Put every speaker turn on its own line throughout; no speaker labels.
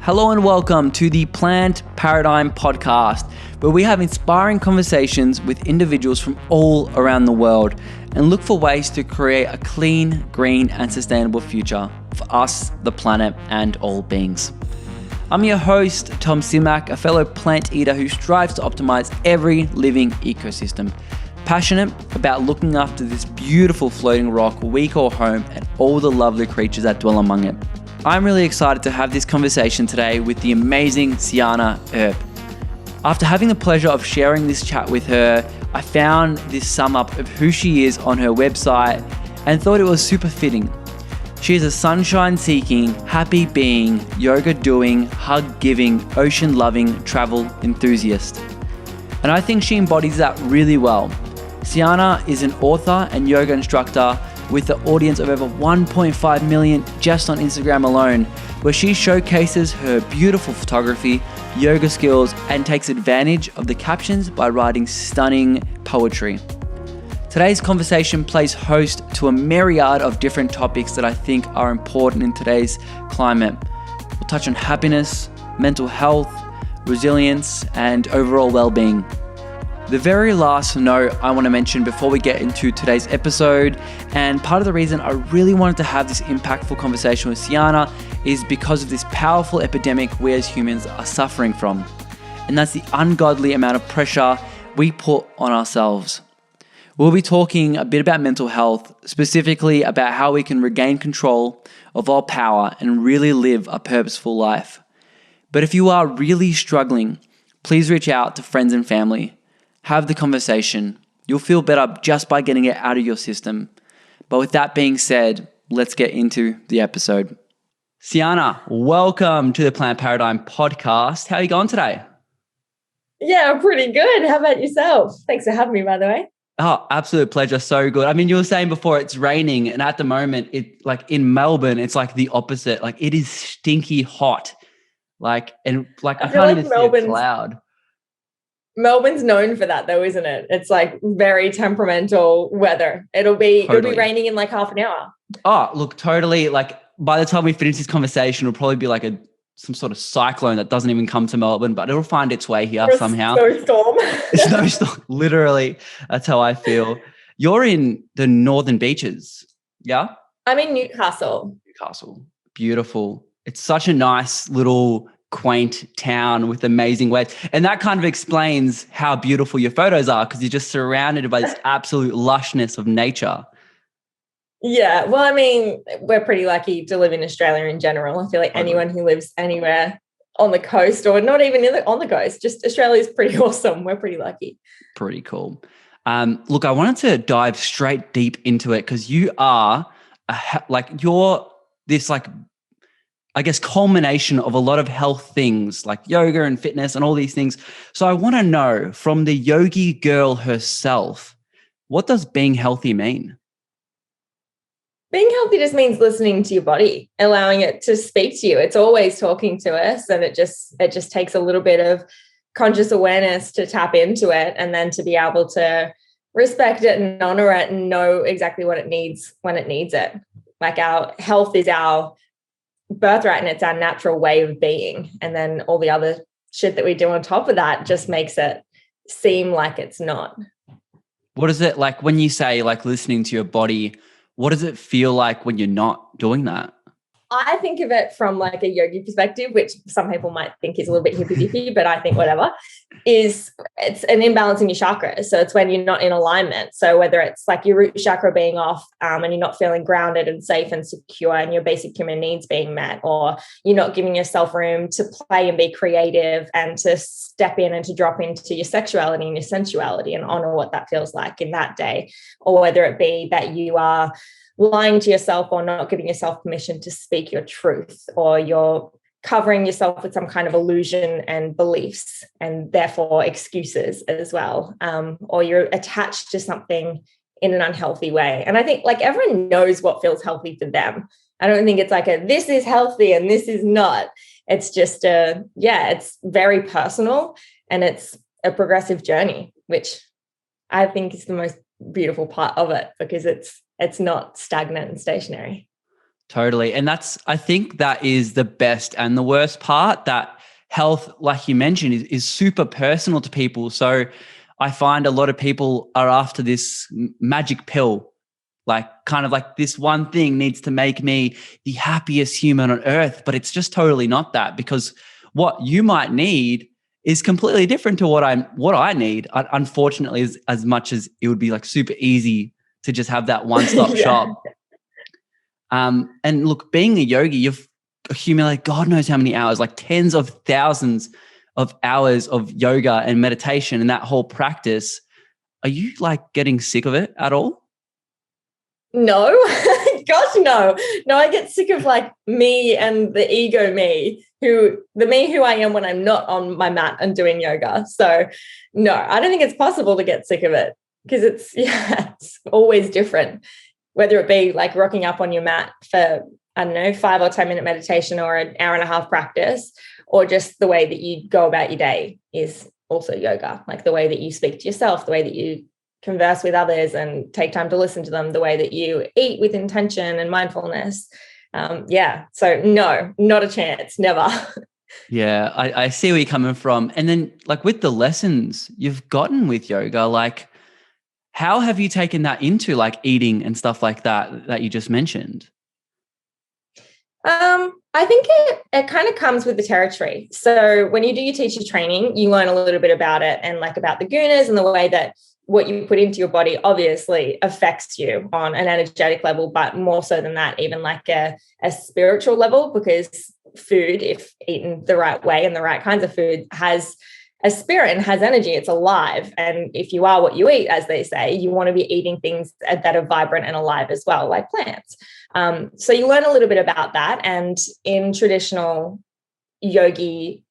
Hello and welcome to the Plant Paradigm Podcast, where we have inspiring conversations with individuals from all around the world and look for ways to create a clean, green and sustainable future for us, the planet and all beings. I'm your host, Tom Simak, a fellow plant eater who strives to optimize every living ecosystem, passionate about looking after this beautiful floating rock we call home and all the lovely creatures that dwell among it. I'm really excited to have this conversation today with the amazing Sjana Earp. After having the pleasure of sharing this chat with her, I found this sum up of who she is on her website and thought it was super fitting. She is a sunshine-seeking, happy being, yoga-doing, hug-giving, ocean-loving travel enthusiast. And I think she embodies that really well. Sjana is an author and yoga instructor with an audience of over 1.5 million just on Instagram alone, where she showcases her beautiful photography, yoga skills, and takes advantage of the captions by writing stunning poetry. Today's conversation plays host to a myriad of different topics that I think are important in today's climate. We'll touch on happiness, mental health, resilience, and overall well-being. The very last note I want to mention before we get into today's episode, and part of the reason I really wanted to have this impactful conversation with Sjana is because of this powerful epidemic we as humans are suffering from. And that's the ungodly amount of pressure we put on ourselves. We'll be talking a bit about mental health, specifically about how we can regain control of our power and really live a purposeful life. But if you are really struggling, please reach out to friends and family. Have the conversation. You'll feel better just by getting it out of your system. But with that being said, let's get into the episode. Sjana, welcome to the Plant Paradigm Podcast. How are you going today?
Yeah, I'm pretty good. How about yourself? Thanks for having me, by the way.
Oh, absolute pleasure. So good. I mean, you were saying before it's raining, and at the moment, in Melbourne, it's like the opposite. Like it is stinky hot. I can't even see a cloud.
Melbourne's known for that though, isn't it? It's like very temperamental weather. It'll be raining in like half an hour.
Oh, look, totally. Like by the time we finish this conversation, it'll probably be like some sort of cyclone that doesn't even come to Melbourne, but it'll find its way here somehow.
Snowstorm.
Snowstorm. Literally. That's how I feel. You're in the northern beaches. Yeah?
I'm in Newcastle.
Beautiful. It's such a nice little quaint town with amazing waves. And that kind of explains how beautiful your photos are, because you're just surrounded by this absolute lushness of nature.
Yeah. Well, I mean, we're pretty lucky to live in Australia in general. I feel like anyone who lives anywhere on the coast or not even on the coast, just Australia's pretty awesome. We're pretty lucky.
Pretty cool. Look, I wanted to dive straight deep into it because you are you're this I guess culmination of a lot of health things like yoga and fitness and all these things. So I want to know from the yogi girl herself, what does being healthy mean?
Being healthy just means listening to your body, allowing it to speak to you. It's always talking to us, and it just takes a little bit of conscious awareness to tap into it and then to be able to respect it and honor it and know exactly what it needs when it needs it. Like our health is our birthright and it's our natural way of being. And then all the other shit that we do on top of that just makes it seem like it's not.
What is it like when you say listening to your body? What does it feel like when you're not doing that?
I think of it from like a yogi perspective, which some people might think is a little bit hippy-dippy, but I think whatever, it's an imbalance in your chakras. So it's when you're not in alignment. So whether it's like your root chakra being off and you're not feeling grounded and safe and secure and your basic human needs being met, or you're not giving yourself room to play and be creative and to step in and to drop into your sexuality and your sensuality and honor what that feels like in that day, or whether it be that you are lying to yourself or not giving yourself permission to speak your truth, or you're covering yourself with some kind of illusion and beliefs and therefore excuses as well, or you're attached to something in an unhealthy way. And I think everyone knows what feels healthy for them. I don't think it's this is healthy and this is not. It's just it's very personal and it's a progressive journey, which I think is the most beautiful part of it, because it's not stagnant and stationary.
Totally. And I think that is the best and the worst part, that health, like you mentioned, is super personal to people. So I find a lot of people are after this magic pill, like kind of like this one thing needs to make me the happiest human on earth. But it's just totally not that, because what you might need is completely different to what I need. Unfortunately, as much as it would be like super easy to just have that one-stop
Yeah.
shop. And look, being a yogi, you've accumulated God knows how many hours, like tens of thousands of hours of yoga and meditation and that whole practice. Are you like getting sick of it at all?
No, gosh, no. No, I get sick of like me and the ego me, who I am when I'm not on my mat and doing yoga. So no, I don't think it's possible to get sick of it, because it's always different. Whether it be like rocking up on your mat for, I don't know, 5 or 10 minute meditation or an hour and a half practice, or just the way that you go about your day is also yoga. Like the way that you speak to yourself, the way that you converse with others and take time to listen to them, the way that you eat with intention and mindfulness. So no, not a chance, never.
Yeah, I see where you're coming from. And then like with the lessons you've gotten with yoga, like how have you taken that into like eating and stuff like that you just mentioned?
I think it kind of comes with the territory. So when you do your teacher training, you learn a little bit about it, and like about the gunas and the way that what you put into your body obviously affects you on an energetic level, but more so than that, even like a spiritual level, because food, if eaten the right way and the right kinds of food, has a spirit and has energy. It's alive. And if you are what you eat, as they say, you want to be eating things that are vibrant and alive as well, like plants. So you learn a little bit about that. And in traditional yogi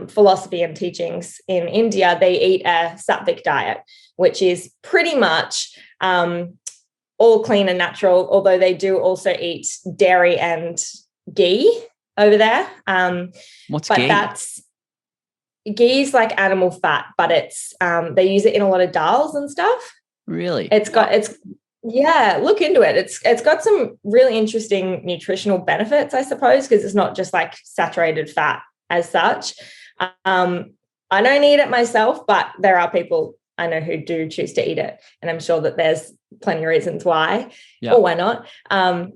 philosophy and teachings in India, they eat a sattvic diet, which is pretty much all clean and natural, although they do also eat dairy and ghee over there.
What's ghee?
Ghee is like animal fat, but it's they use it in a lot of dals and stuff.
Really?
Look into it. It's got some really interesting nutritional benefits, I suppose, because it's not just like saturated fat as such. I don't eat it myself, but there are people I know who do choose to eat it, and I'm sure that there's plenty of reasons why or why not. So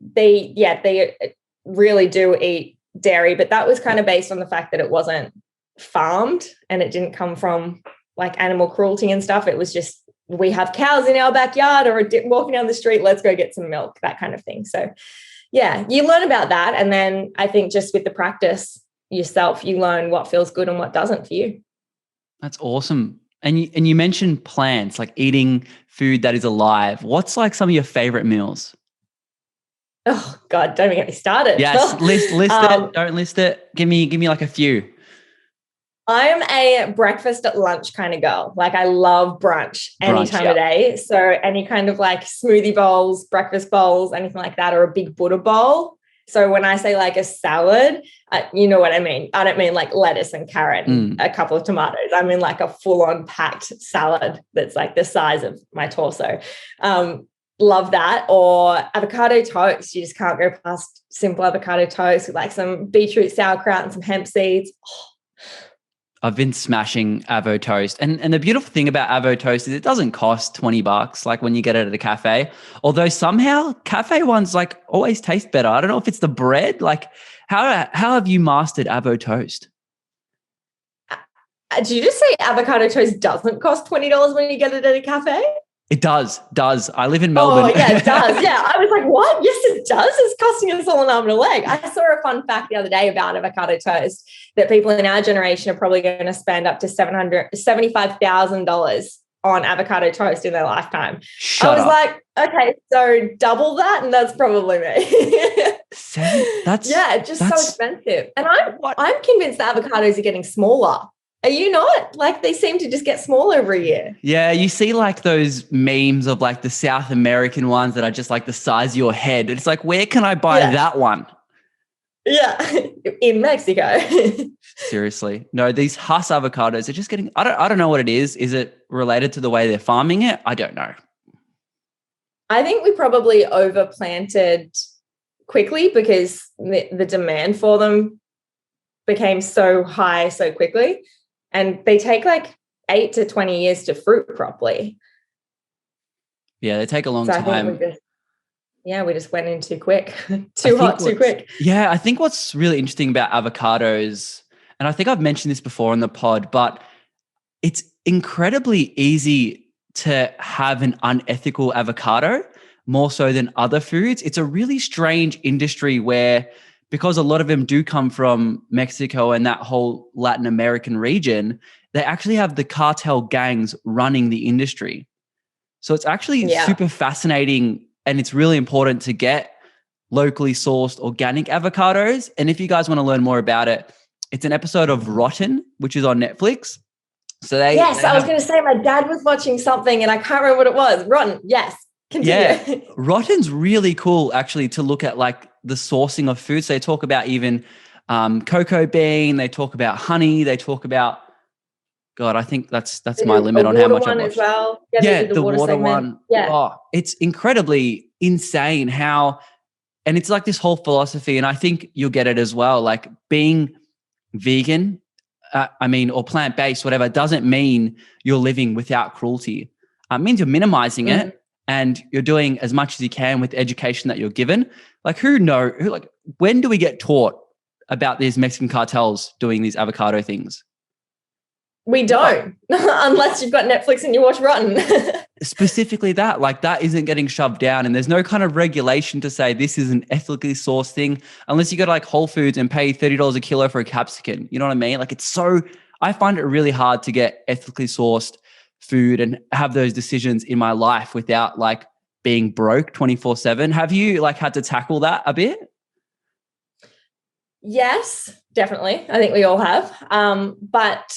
they really do eat dairy, but that was kind of based on the fact that it wasn't farmed and it didn't come from like animal cruelty and stuff. It was just, we have cows in our backyard or walking down the street, let's go get some milk, that kind of thing. So yeah, you learn about that. And then I think just with the practice yourself, you learn what feels good and what doesn't for you.
That's awesome. And you mentioned plants, like eating food that is alive. What's like some of your favorite meals?
Oh God, don't even get me started.
Yes, list it. Don't list it. Give me like a few.
I'm a breakfast at lunch kind of girl. Like I love brunch any time of day. So any kind of like smoothie bowls, breakfast bowls, anything like that, or a big Buddha bowl. So when I say like a salad, you know what I mean? I don't mean like lettuce and carrot and a couple of tomatoes. I mean like a full-on packed salad that's like the size of my torso. Love that. Or avocado toast. You just can't go past simple avocado toast with like some beetroot sauerkraut and some hemp seeds. Oh.
I've been smashing avo toast. And the beautiful thing about avo toast is it doesn't cost $20 like when you get it at a cafe. Although somehow cafe ones like always taste better. I don't know if it's the bread. Like how have you mastered avo toast?
Did you just say avocado toast doesn't cost $20 when you get it at a cafe?
It does. I live in Melbourne.
Oh, yeah, it does. Yeah. I was like, what? Yes, it does. It's costing us all an arm and a leg. I saw a fun fact the other day about avocado toast that people in our generation are probably going to spend up to $75,000 on avocado toast in their lifetime. I was like, okay, so double that, and that's probably me. It's just so expensive. And I'm convinced the avocados are getting smaller. Are you not? Like they seem to just get smaller every year.
Yeah, you see like those memes of like the South American ones that are just like the size of your head. It's like, where can I buy that one?
Yeah, in Mexico.
Seriously. No, these Hass avocados are just getting, I don't know what it is. Is it related to the way they're farming it? I don't know.
I think we probably overplanted quickly because the demand for them became so high so quickly, and they take like 8 to 20 years to fruit properly.
Yeah, they take a long
so
time.
I think we just went in too quick, too hot, too quick.
Yeah, I think what's really interesting about avocados, and I think I've mentioned this before on the pod, but it's incredibly easy to have an unethical avocado, more so than other foods. It's a really strange industry where, because a lot of them do come from Mexico and that whole Latin American region, they actually have the cartel gangs running the industry. So it's actually super fascinating, and it's really important to get locally sourced organic avocados. And if you guys want to learn more about it, it's an episode of Rotten, which is on Netflix. So I was
going to say, my dad was watching something and I can't remember what it was. Rotten. Yes. Continue.
Yeah. Rotten's really cool actually to look at, like the sourcing of food. So they talk about even cocoa bean, they talk about honey, they talk about, God, I think that's my limit on how much I watch.
As well.
Yeah, the water one. Yeah. Oh, it's incredibly insane how, and it's like this whole philosophy, and I think you'll get it as well. Like being vegan, or plant-based, whatever, doesn't mean you're living without cruelty. It means you're minimizing it, and you're doing as much as you can with the education that you're given. Like when do we get taught about these Mexican cartels doing these avocado things?
We don't, unless you've got Netflix and you watch Rotten.
Specifically that isn't getting shoved down, and there's no kind of regulation to say this is an ethically sourced thing, unless you go to like Whole Foods and pay $30 a kilo for a capsicum. You know what I mean? Like I find it really hard to get ethically sourced food and have those decisions in my life without like being broke 24/7. Have you like had to tackle that a bit?
Yes, definitely. I think we all have. But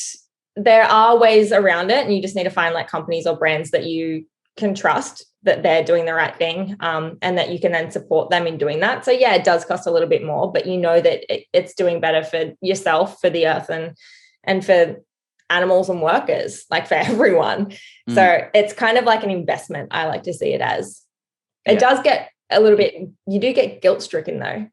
there are ways around it, and you just need to find like companies or brands that you can trust that they're doing the right thing, and that you can then support them in doing that. So yeah, it does cost a little bit more, but you know that it's doing better for yourself, for the earth, and for animals and workers, like for everyone. So it's kind of like an investment, I like to see it as. It does get a little bit, you do get guilt stricken though.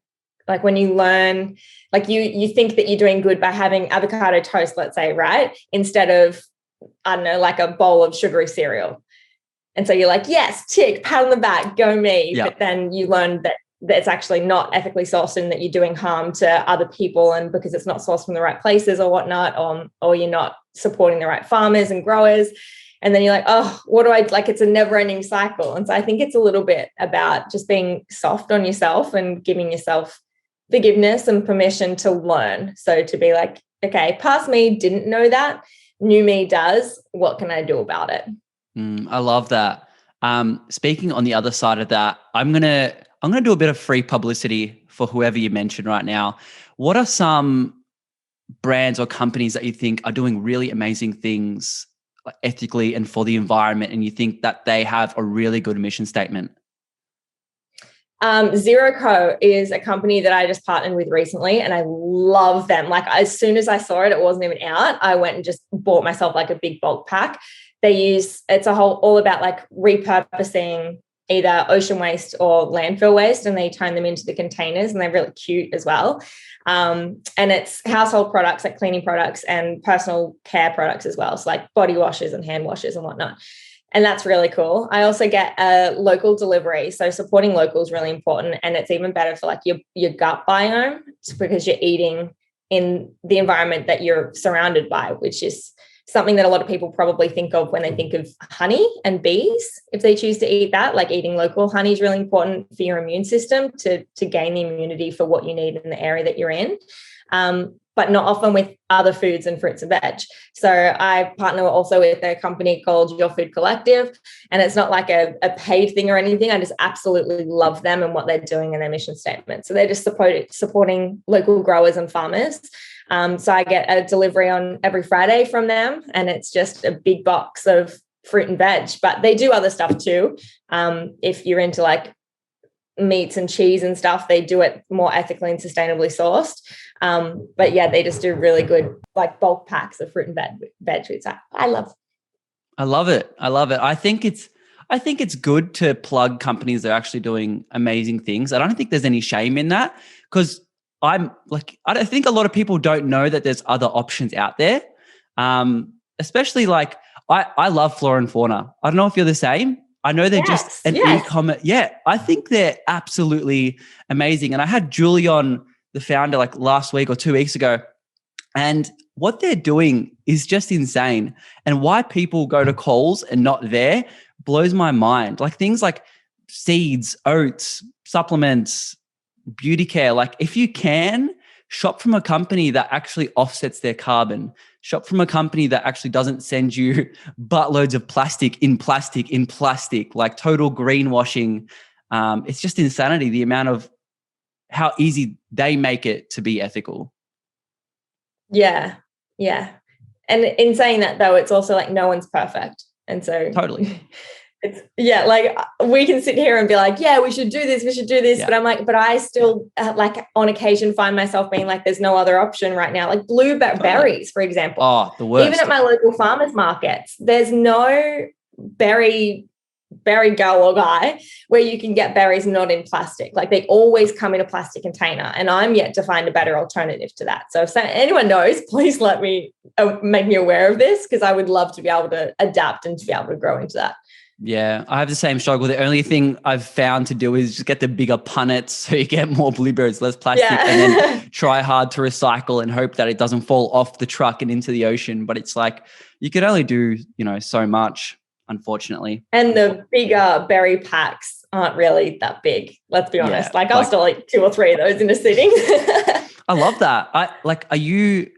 Like when you learn, like you think that you're doing good by having avocado toast, let's say, right? Instead of, I don't know, like a bowl of sugary cereal. And so you're like, yes, tick, pat on the back, go me. But then you learn that it's actually not ethically sourced and that you're doing harm to other people, and because it's not sourced from the right places or whatnot, or you're not supporting the right farmers and growers. And then you're like, oh, what do I, like, it's a never ending cycle. And so I think it's a little bit about just being soft on yourself and giving yourself forgiveness and permission to learn. So to be like, okay, past me didn't know that, new me does. What can I do about it?
I love that. Speaking on the other side of that, I'm gonna do a bit of free publicity for whoever you mentioned right now. What are some brands or companies that you think are doing really amazing things ethically and for the environment, and you think that they have a really good mission statement?
Zero Co is a company that I just partnered with recently, and I love them. Like as soon as I saw it, it wasn't even out, I went and just bought myself like a big bulk pack. It's all about like repurposing either ocean waste or landfill waste, and they turn them into the containers, and they're really cute as well. And it's household products like cleaning products and personal care products as well. So like body washes and hand washes and whatnot. And that's really cool. I also get a local delivery. So supporting local is really important. And it's even better for like your gut biome, because you're eating in the environment that you're surrounded by, which is something that a lot of people probably think of when they think of honey and bees. If they choose to eat that, like eating local honey is really important for your immune system to gain the immunity for what you need in the area that you're in. But not often with other foods and fruits and veg. So I partner also with a company called Your Food Collective, and it's not like a paid thing or anything. I just absolutely love them and what they're doing in their mission statement. So they're just supporting local growers and farmers. So I get a delivery on every Friday from them, and it's just a big box of fruit and veg, but they do other stuff too. If you're into like meats and cheese and stuff, they do it more ethically and sustainably sourced. But yeah, they just do really good like bulk packs of fruit and veg, which I love.
I love it. I think I think it's good to plug companies that are actually doing amazing things. I don't think there's any shame in that, because I don't think a lot of people don't know that there's other options out there. Especially like I love Flora and Fauna. I don't know if you're the same. I know they're just an e-commerce. Yeah, I think they're absolutely amazing. And I had Julie on, the founder, like last week or 2 weeks ago. And what they're doing is just insane. And why people go to Coles and not there blows my mind. Like things like seeds, oats, supplements, beauty care. Like if you can, shop from a company that actually offsets their carbon. Shop from a company that actually doesn't send you buttloads of plastic, like total greenwashing. It's just insanity, the amount of how easy they make it to be ethical.
Yeah. And in saying that though, it's also like no one's perfect. And so
totally.
Like we can sit here and be like, yeah, we should do this. Yeah. But I'm like, but I still like on occasion find myself being like, there's no other option right now. Like berries, for example.
Oh, the worst.
Even at my local farmers markets, there's no berry girl or guy where you can get berries not in plastic. Like they always come in a plastic container, and I'm yet to find a better alternative to that. So if anyone knows, please let me make me aware of this, because I would love to be able to adapt and to be able to grow into that.
Yeah, I have the same struggle. The only thing I've found to do is just get the bigger punnets so you get more blueberries, less plastic, and then try hard to recycle and hope that it doesn't fall off the truck and into the ocean. But it's like you can only do, so much, unfortunately.
And the bigger berry packs aren't really that big, let's be honest. Yeah, I'll still eat 2 or 3 of those in a sitting.
I love that. Are you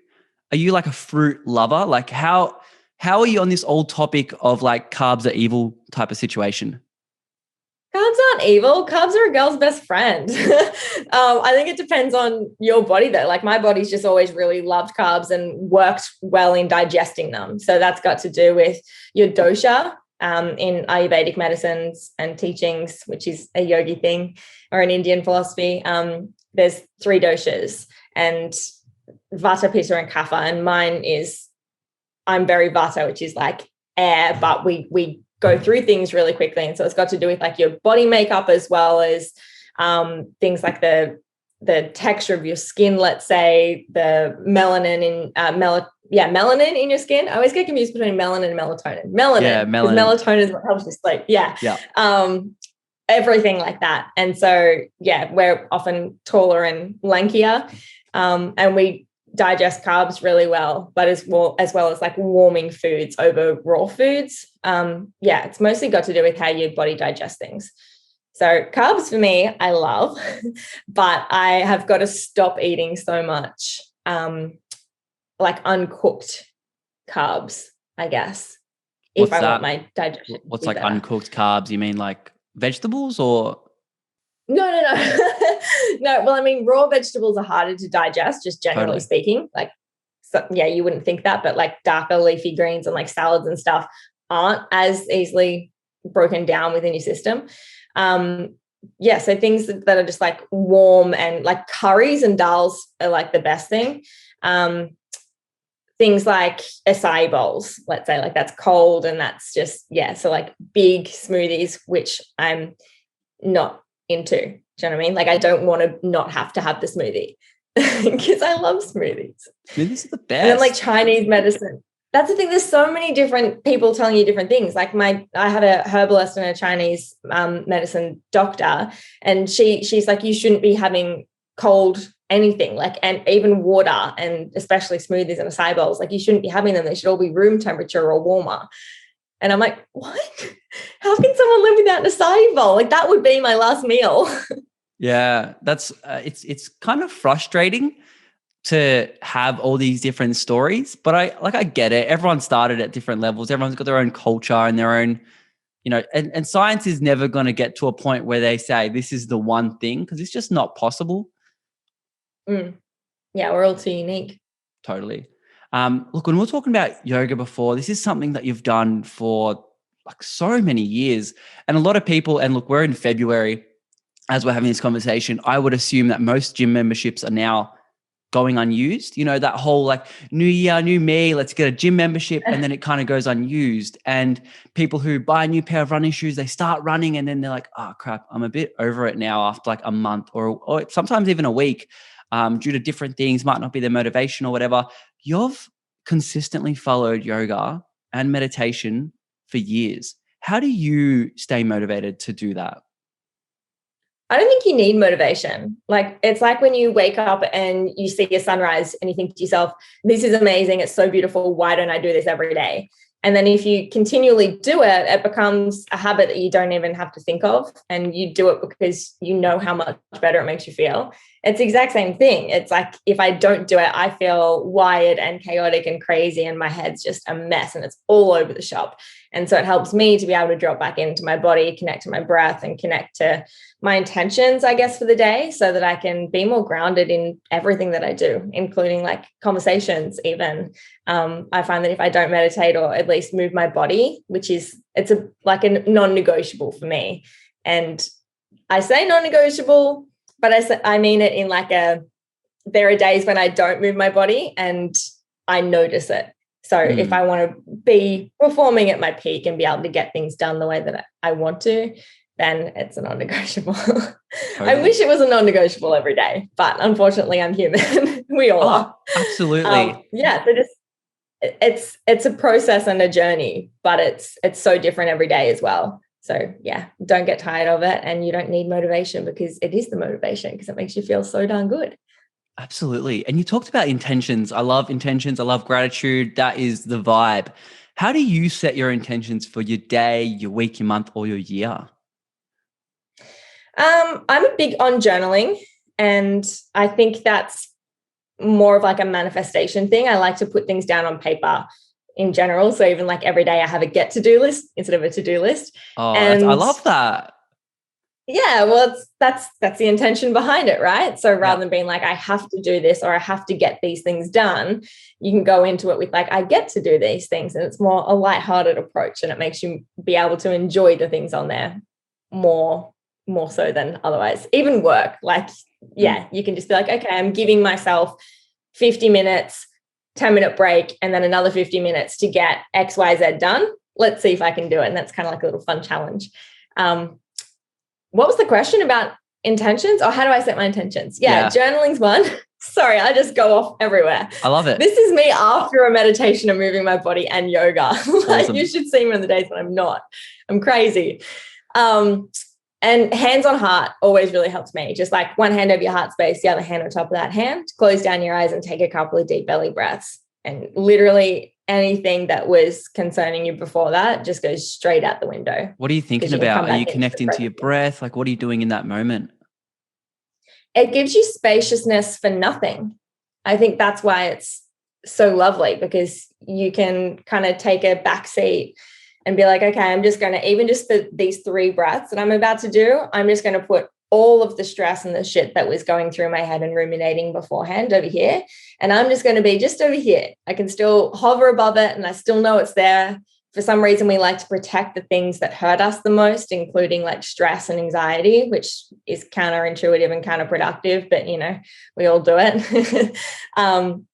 like a fruit lover? Like how are you on this old topic of like carbs are evil type of situation?
Carbs aren't evil. Carbs are a girl's best friend. I think it depends on your body though. Like my body's just always really loved carbs and worked well in digesting them. So that's got to do with your dosha in Ayurvedic medicines and teachings, which is a yogi thing or an Indian philosophy. There's 3 doshas, and vata, pitta, and kapha. And mine is, I'm very vata, which is like air, but we go through things really quickly. And so it's got to do with like your body makeup, as well as things like the texture of your skin, let's say, the melanin in melanin in your skin. I always get confused between melanin and melatonin. Melatonin is what helps you sleep. Everything like that. And so we're often taller and lankier, and we digest carbs really well, but as well as like warming foods over raw foods. It's mostly got to do with how your body digests things. So carbs for me, I love, but I have got to stop eating so much like uncooked carbs, I guess.
What's
if I
that?
Want my digestion.
What's like better. Uncooked carbs? You mean like vegetables or?
No. No, well, I mean, raw vegetables are harder to digest, just generally speaking. Like, so, you wouldn't think that, but like darker leafy greens and like salads and stuff aren't as easily broken down within your system. So things that are just like warm, and like curries and dals are like the best thing. Things like acai bowls, let's say, like that's cold, and that's just, so like big smoothies, which I'm not into. Do you know what I mean? Like I don't want to not have to have the smoothie because I love smoothies.
Smoothies are the best.
And then like Chinese medicine. That's the thing. There's so many different people telling you different things. Like I have a herbalist and a Chinese medicine doctor, and she's like, you shouldn't be having cold anything, like, and even water, and especially smoothies and acai bowls. Like you shouldn't be having them. They should all be room temperature or warmer. And I'm like, what? How can someone live without an acai bowl? Like that would be my last meal.
Yeah, that's it's kind of frustrating to have all these different stories, but I get it. Everyone started at different levels. Everyone's got their own culture and their own, and science is never going to get to a point where they say this is the one thing, because it's just not possible.
Yeah, we're all too unique.
Totally. Look, when we were talking about yoga before, this is something that you've done for like so many years, and a lot of people, and look, we're in February as we're having this conversation, I would assume that most gym memberships are now going unused. You know, that whole like new year, new me, let's get a gym membership. And then it kind of goes unused. And people who buy a new pair of running shoes, they start running and then they're like, oh crap, I'm a bit over it now after like a month or sometimes even a week, due to different things, might not be their motivation or whatever. You've consistently followed yoga and meditation for years. How do you stay motivated to do that?
I don't think you need motivation. Like, it's like when you wake up and you see a sunrise and you think to yourself, this is amazing. It's so beautiful. Why don't I do this every day? And then if you continually do it, it becomes a habit that you don't even have to think of. And you do it because you know how much better it makes you feel. It's the exact same thing. It's like, if I don't do it, I feel wired and chaotic and crazy and my head's just a mess and it's all over the shop. And so it helps me to be able to drop back into my body, connect to my breath and connect to my intentions, I guess, for the day, so that I can be more grounded in everything that I do, including like conversations even. I find that if I don't meditate or at least move my body, it's like a non-negotiable for me. And I say non-negotiable, but I mean it in like there are days when I don't move my body and I notice it. So if I want to be performing at my peak and be able to get things done the way that I want to, then it's a non-negotiable. Totally. I wish it was a non-negotiable every day, but unfortunately I'm human. We all are.
Absolutely.
So it's a process and a journey, but it's so different every day as well. So yeah, don't get tired of it, and you don't need motivation because it is the motivation, because it makes you feel so darn good.
Absolutely. And you talked about intentions. I love intentions. I love gratitude. That is the vibe. How do you set your intentions for your day, your week, your month, or your year?
I'm big on journaling, and I think that's more of like a manifestation thing. I like to put things down on paper in general. So even like every day I have a get to do list instead of a to do list.
Oh, I love that.
Yeah, well, that's the intention behind it, right? So rather than being like, I have to do this or I have to get these things done, you can go into it with like, I get to do these things. And it's more a lighthearted approach, and it makes you be able to enjoy the things on there more so than otherwise. Even work, like, you can just be like, okay, I'm giving myself 50 minutes, 10-minute break, and then another 50 minutes to get X, Y, Z done. Let's see if I can do it. And that's kind of like a little fun challenge. What was the question about intentions? Or how do I set my intentions? Yeah. Journaling's one. Sorry, I just go off everywhere.
I love it.
This is me after a meditation and moving my body and yoga. Like, you should see me on the days when I'm not. I'm crazy. And hands on heart always really helps me. Just like one hand over your heart space, the other hand on top of that hand. Close down your eyes and take a couple of deep belly breaths. And literally anything that was concerning you before that just goes straight out the window.
What are you thinking about? Are you connecting to your breath? Like, what are you doing in that moment?
It gives you spaciousness for nothing. I think that's why it's so lovely, because you can kind of take a back seat and be like, okay, I'm just going to, even just for these 3 breaths that I'm about to do, I'm just going to put all of the stress and the shit that was going through my head and ruminating beforehand over here. And I'm just going to be just over here. I can still hover above it and I still know it's there. For some reason, we like to protect the things that hurt us the most, including like stress and anxiety, which is counterintuitive and counterproductive, but we all do it. And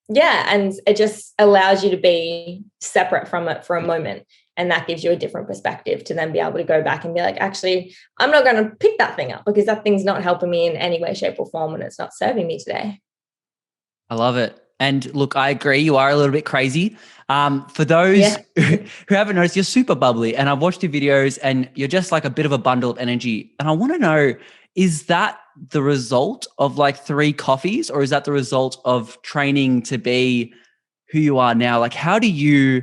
it just allows you to be separate from it for a moment. And that gives you a different perspective to then be able to go back and be like, actually, I'm not going to pick that thing up because that thing's not helping me in any way, shape or form, and it's not serving me today.
I love it. And look, I agree. You are a little bit crazy. For those who haven't noticed, you're super bubbly, and I've watched your videos and you're just like a bit of a bundle of energy. And I want to know, is that the result of like 3 coffees, or is that the result of training to be who you are now? Like, how do you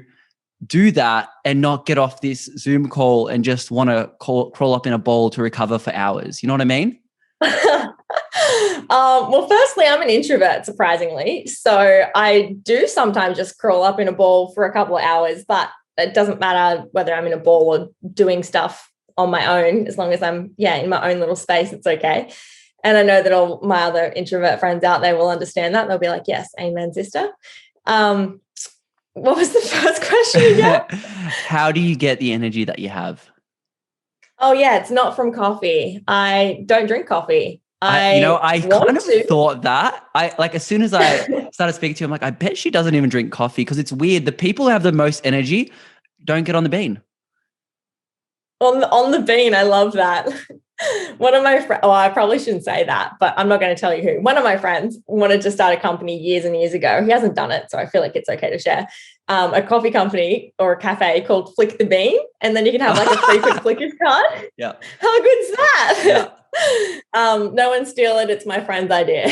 do that and not get off this Zoom call and just want to crawl up in a ball to recover for hours? You know what I mean?
Well, firstly, I'm an introvert, surprisingly. So I do sometimes just crawl up in a ball for a couple of hours, but it doesn't matter whether I'm in a ball or doing stuff on my own. As long as I'm, in my own little space, it's okay. And I know that all my other introvert friends out there will understand that. They'll be like, yes, amen, sister. What was the first question again?
How do you get the energy that you have?
Oh, yeah, it's not from coffee. I don't drink coffee.
I
want
kind of
to.
thought that. As soon as I started speaking to you, I'm like, I bet she doesn't even drink coffee, because it's weird. The people who have the most energy don't get on the bean.
On the bean, I love that. One of my friends, I probably shouldn't say that, but I'm not going to tell you who. One of my friends wanted to start a company years and years ago. He hasn't done it, so I feel like it's okay to share. A coffee company or a cafe called Flick the Bean, and then you can have like a frequent flickers card.
Yeah.
How good's that?
Yeah.
No one steal it. It's my friend's idea.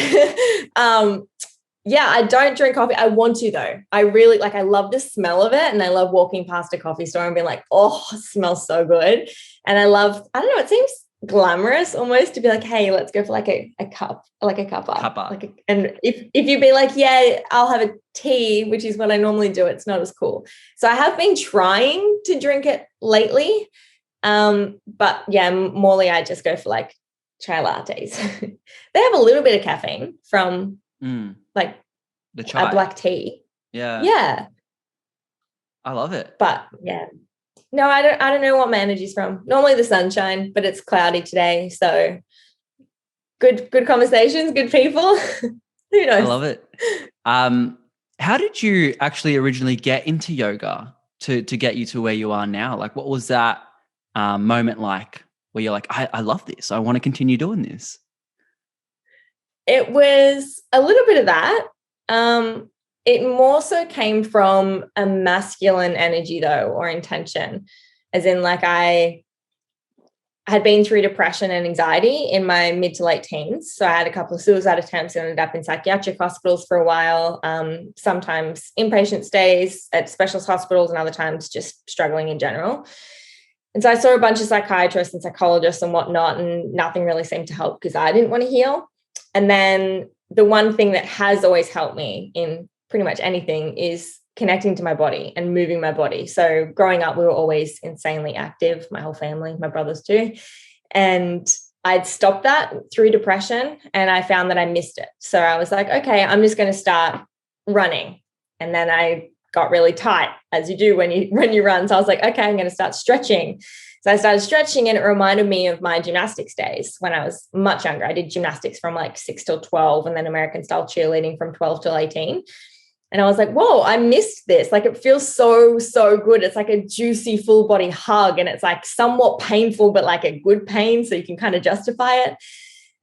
Yeah, I don't drink coffee. I want to, though. I really I love the smell of it. And I love walking past a coffee store and being like, oh, it smells so good. And I don't know, it seems glamorous almost to be like, hey, let's go for like a cup, like a cuppa. And if you'd be like, yeah, I'll have a tea, which is what I normally do, it's not as cool. So I have been trying to drink it lately. But yeah, Morley, I just go for like chai lattes. They have a little bit of caffeine from like
the chai.
A black tea.
Yeah. I love it.
But yeah. No, I don't know what my energy's from. Normally the sunshine, but it's cloudy today. So good conversations, good people. Who knows?
I love it. How did you actually originally get into yoga to get you to where you are now? Like, what was that moment like where you're like, I love this. I want to continue doing this?
It was a little bit of that. It more so came from a masculine energy though, or intention, as in like I had been through depression and anxiety in my mid to late teens. So I had a couple of suicide attempts and ended up in psychiatric hospitals for a while, sometimes inpatient stays at specialist hospitals and other times just struggling in general. And so I saw a bunch of psychiatrists and psychologists and whatnot, and nothing really seemed to help because I didn't want to heal. And then the one thing that has always helped me in pretty much anything is connecting to my body and moving my body. So growing up, we were always insanely active, my whole family, my brothers too. And I'd stopped that through depression and I found that I missed it. So I was like, okay, I'm just going to start running. And then I got really tight, as you do when you run. So I was like, okay, I'm going to start stretching. So I started stretching and it reminded me of my gymnastics days when I was much younger. I did gymnastics from like 6 till 12 and then American style cheerleading from 12 till 18. And I was like, whoa, I missed this. Like it feels so, so good. It's like a juicy full body hug and it's like somewhat painful, but like a good pain. So you can kind of justify it.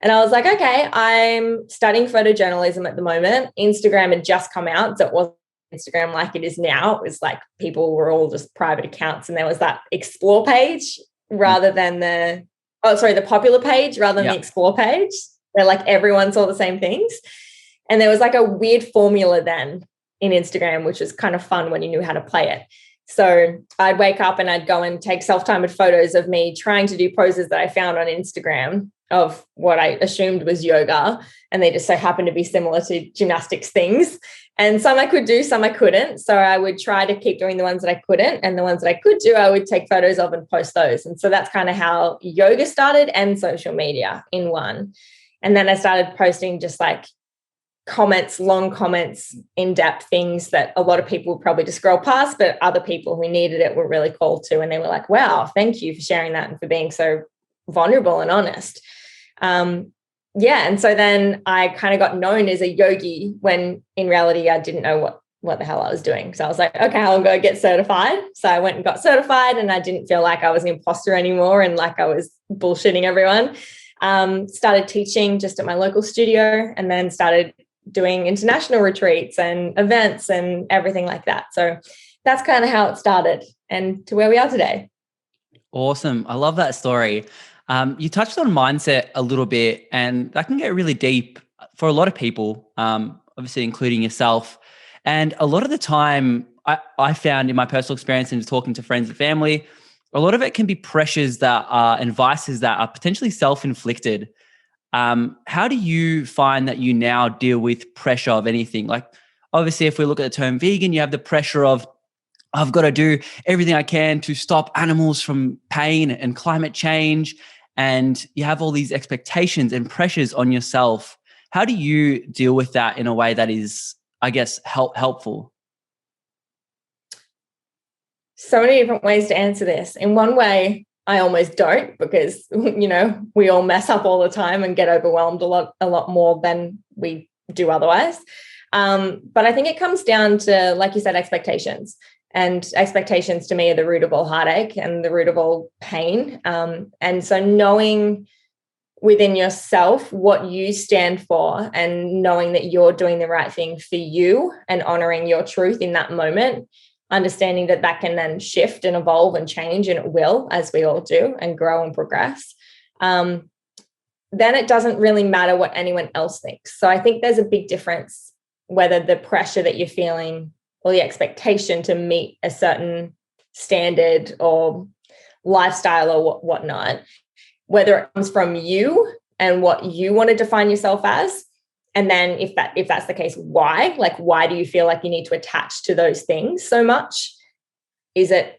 And I was like, okay, I'm studying photojournalism at the moment. Instagram had just come out. So it wasn't Instagram like it is now. It was like people were all just private accounts and there was that explore page rather than the popular page rather than the explore page where like everyone saw the same things. And there was like a weird formula then in Instagram, which was kind of fun when you knew how to play it. So I'd wake up and I'd go and take self-timed photos of me trying to do poses that I found on Instagram of what I assumed was yoga. And they just so happened to be similar to gymnastics things. And some I could do, some I couldn't. So I would try to keep doing the ones that I couldn't. And the ones that I could do, I would take photos of and post those. And so that's kind of how yoga started and social media in one. And then I started posting just like comments, long comments, in-depth things that a lot of people would probably just scroll past, but other people who needed it were really called to. And they were like, wow, thank you for sharing that and for being so vulnerable and honest. And so then I kind of got known as a yogi when in reality I didn't know what the hell I was doing. So I was like, okay, I'll go get certified. So I went and got certified and I didn't feel like I was an imposter anymore and like I was bullshitting everyone. Started teaching just at my local studio and then started doing international retreats and events and everything like that. So that's kind of how it started and to where we are today.
Awesome. I love that story. You touched on mindset a little bit and that can get really deep for a lot of people, obviously including yourself. And a lot of the time I found in my personal experience and talking to friends and family, a lot of it can be pressures that are and vices that are potentially self-inflicted. How do you find that you now deal with pressure of anything? Like obviously if we look at the term vegan, you have the pressure of I've got to do everything I can to stop animals from pain and climate change. And you have all these expectations and pressures on yourself. How do you deal with that in a way that is, I guess, helpful?
So many different ways to answer this. In one way, I almost don't, because, you know, we all mess up all the time and get overwhelmed a lot more than we do otherwise. But I think it comes down to, like you said, expectations. And expectations to me are the root of all heartache and the root of all pain. And so knowing within yourself what you stand for and knowing that you're doing the right thing for you and honoring your truth in that moment, understanding that that can then shift and evolve and change, and it will, as we all do, and grow and progress, then it doesn't really matter what anyone else thinks. So I think there's a big difference whether the pressure that you're feeling or the expectation to meet a certain standard or lifestyle or whatnot, whether it comes from you and what you want to define yourself as. And then if that's the case, why? Like, why do you feel like you need to attach to those things so much? Does it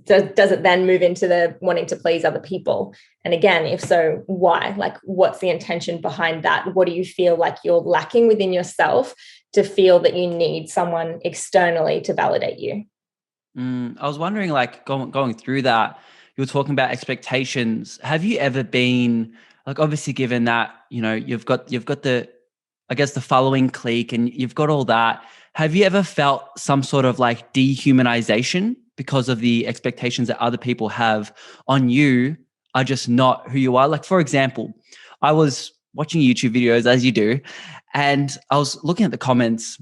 then move into the wanting to please other people? And again, if so, why? Like, what's the intention behind that? What do you feel like you're lacking within yourself to feel that you need someone externally to validate you?
I was wondering, like, going through that, you were talking about expectations. Have you ever been, like, obviously given that, you know, you've got the, I guess, the following clique and you've got all that, have you ever felt some sort of like dehumanization because of the expectations that other people have on you are just not who you are? Like, for example, I was watching YouTube videos, as you do, and I was looking at the comments,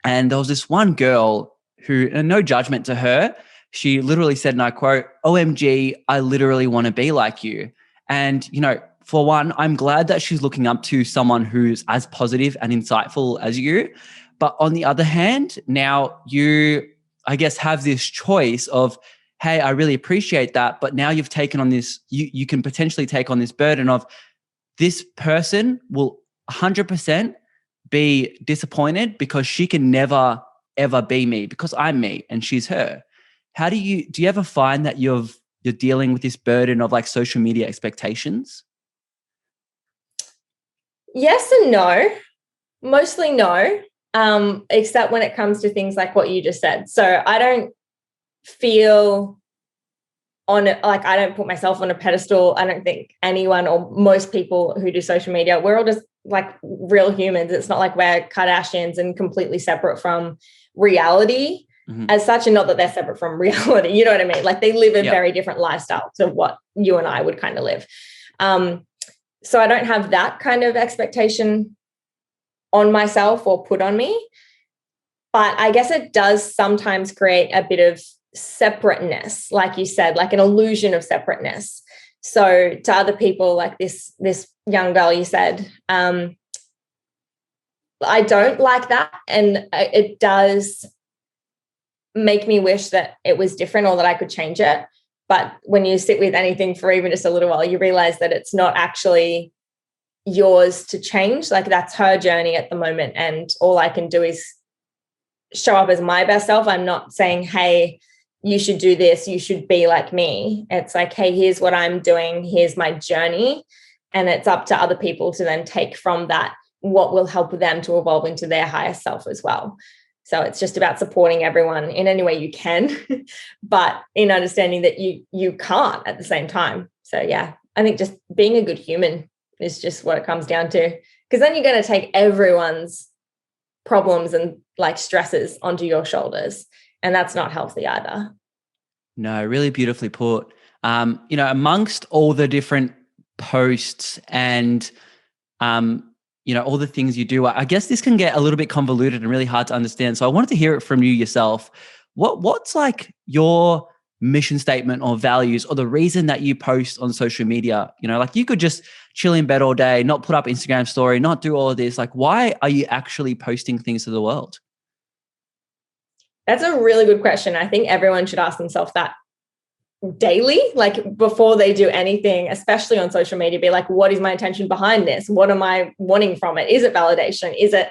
and there was this one girl who, and no judgment to her, she literally said, and I quote, "OMG, I literally want to be like you." And, you know, for one, I'm glad that she's looking up to someone who's as positive and insightful as you. But on the other hand, now you, I guess, have this choice of, hey, I really appreciate that, but now you've taken on this, you can potentially take on this burden of, this person will 100% be disappointed because she can never, ever be me because I'm me and she's her. Do you ever find that you're dealing with this burden of like social media expectations?
Yes and no. Mostly no, except when it comes to things like what you just said. So I don't feel on it, like, I don't put myself on a pedestal. I don't think anyone or most people who do social media, we're all just like real humans. It's not like we're Kardashians and completely separate from reality as such, and not that they're separate from reality. You know what I mean? Like, they live a very different lifestyle to what you and I would kind of live. So I don't have that kind of expectation on myself or put on me. But I guess it does sometimes create a bit of separateness, like you said, like an illusion of separateness. So to other people, like this young girl, you said, I don't like that. And it does make me wish that it was different or that I could change it. But when you sit with anything for even just a little while, you realize that it's not actually yours to change. Like, that's her journey at the moment. And all I can do is show up as my best self. I'm not saying, hey, you should do this, you should be like me. It's like, hey, here's what I'm doing, here's my journey. And it's up to other people to then take from that what will help them to evolve into their highest self as well. So it's just about supporting everyone in any way you can, but in understanding that you can't at the same time. So yeah, I think just being a good human is just what it comes down to, because then you're going to take everyone's problems and like stresses onto your shoulders, and that's not healthy either.
No, really beautifully put. You know, amongst all the different posts and, you know, all the things you do, I guess this can get a little bit convoluted and really hard to understand. So I wanted to hear it from you yourself. What's like your mission statement or values, or the reason that you post on social media? You know, like, you could just chill in bed all day, not put up Instagram story, not do all of this. Like, why are you actually posting things to the world?
That's a really good question. I think everyone should ask themselves that daily, like before they do anything, especially on social media. Be like, what is my intention behind this? What am I wanting from it? Is it validation? Is it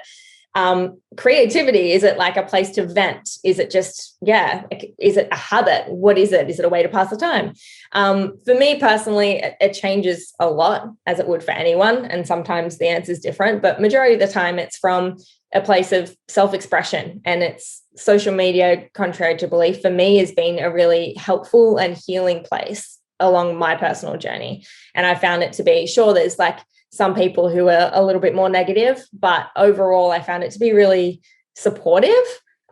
creativity? Is it like a place to vent? Is it just, is it a habit? What is it? Is it a way to pass the time? For me personally, it changes a lot, as it would for anyone. And sometimes the answer is different, but majority of the time it's from a place of self-expression. And it's social media, contrary to belief, for me has been a really helpful and healing place along my personal journey. And I found it to be, sure, there's like some people who are a little bit more negative, but overall I found it to be really supportive,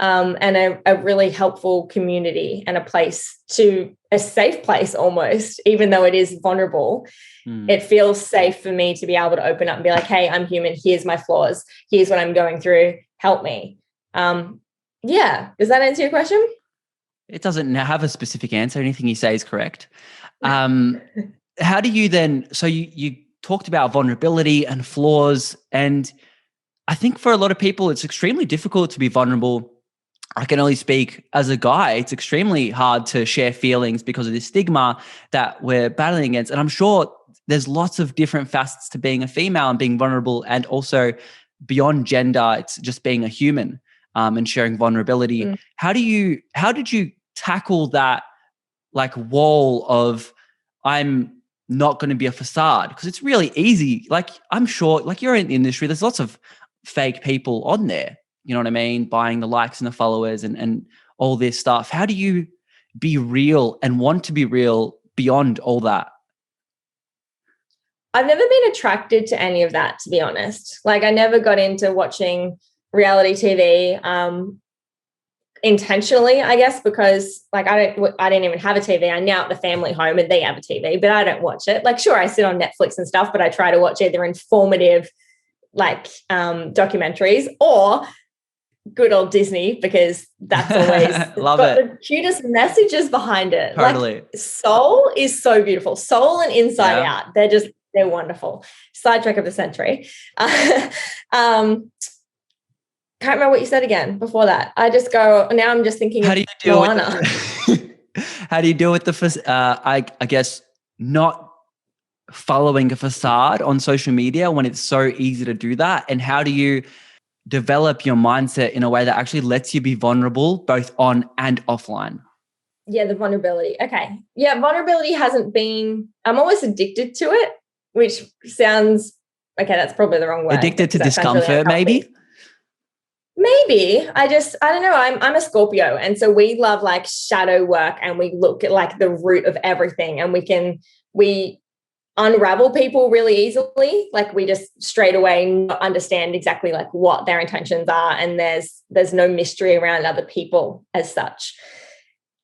and a really helpful community, and a safe place almost, even though it is vulnerable. It feels safe for me to be able to open up and be like, hey, I'm human. Here's my flaws. Here's what I'm going through. Help me. Yeah. Does that answer your question?
It doesn't have a specific answer. Anything you say is correct. How do you then, so you talked about vulnerability and flaws, and I think for a lot of people, it's extremely difficult to be vulnerable. I can only speak as a guy. It's extremely hard to share feelings because of this stigma that we're battling against. And I'm sure there's lots of different facets to being a female and being vulnerable, and also beyond gender, it's just being a human, and sharing vulnerability. How did you tackle that like wall of, I'm not going to be a facade? Because it's really easy. Like, I'm sure, like, you're in the industry, there's lots of fake people on there, you know what I mean? Buying the likes and the followers and all this stuff. How do you be real and want to be real beyond all that?
I've never been attracted to any of that, to be honest. Like, I never got into watching reality TV intentionally, I guess, because like I didn't even have a TV. I now at the family home and they have a TV, but I don't watch it. Like, sure, I sit on Netflix and stuff, but I try to watch either informative like documentaries or good old Disney, because that's always
Love
got
it.
the cutest messages behind it.
Totally.
Like, Soul is so beautiful. Soul and Inside Out. They're wonderful. Sidetrack of the century. Can't remember what you said again before that. I just go, now I'm just thinking
How
of
do you deal
Moana.
How do you deal with the, I guess, not following a facade on social media when it's so easy to do that? And how do you develop your mindset in a way that actually lets you be vulnerable both on and offline?
Yeah, the vulnerability. Okay. Yeah, vulnerability hasn't been, I'm almost addicted to it, which sounds, okay, that's probably the wrong word.
Addicted to
That sounds really
discomfort, maybe?
Maybe. I don't know. I'm a Scorpio. And so we love like shadow work, and we look at like the root of everything, and we unravel people really easily. Like, we just straight away understand exactly like what their intentions are. And there's no mystery around other people as such.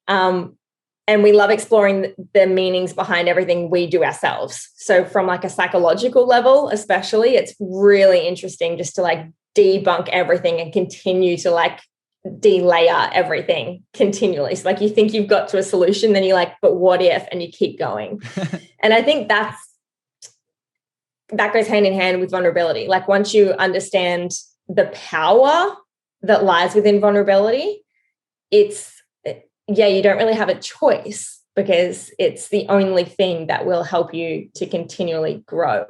And we love exploring the meanings behind everything we do ourselves. So from like a psychological level, especially, it's really interesting just to like debunk everything and continue to like de-layer everything continually. So like, you think you've got to a solution, then you're like, but what if? And you keep going. And I think that goes hand in hand with vulnerability. Like, once you understand the power that lies within vulnerability, you don't really have a choice, because it's the only thing that will help you to continually grow.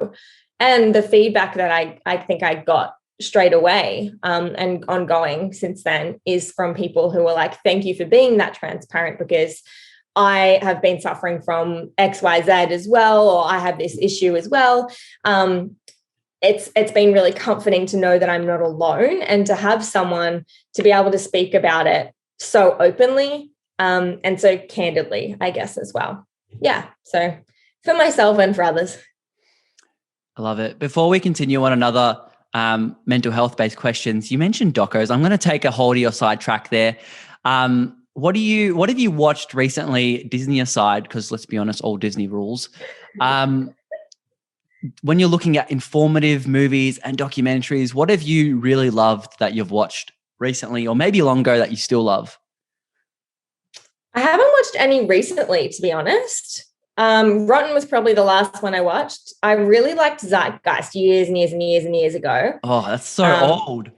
And the feedback that I think I got straight away and ongoing since then is from people who are like, thank you for being that transparent, because I have been suffering from XYZ as well, or I have this issue as well. It's been really comforting to know that I'm not alone, and to have someone to be able to speak about it so openly and so candidly, I guess, as well. Yeah. So for myself and for others.
I love it. Before we continue on another mental health based questions, you mentioned docos. I'm going to take a hold of your sidetrack there. What have you watched recently, Disney aside, because let's be honest, all Disney rules. When you're looking at informative movies and documentaries, what have you really loved that you've watched recently, or maybe long ago, that you still love?
I haven't watched any recently, to be honest. Rotten was probably the last one I watched. I really liked Zeitgeist years and years and years and years ago.
Oh, that's so old.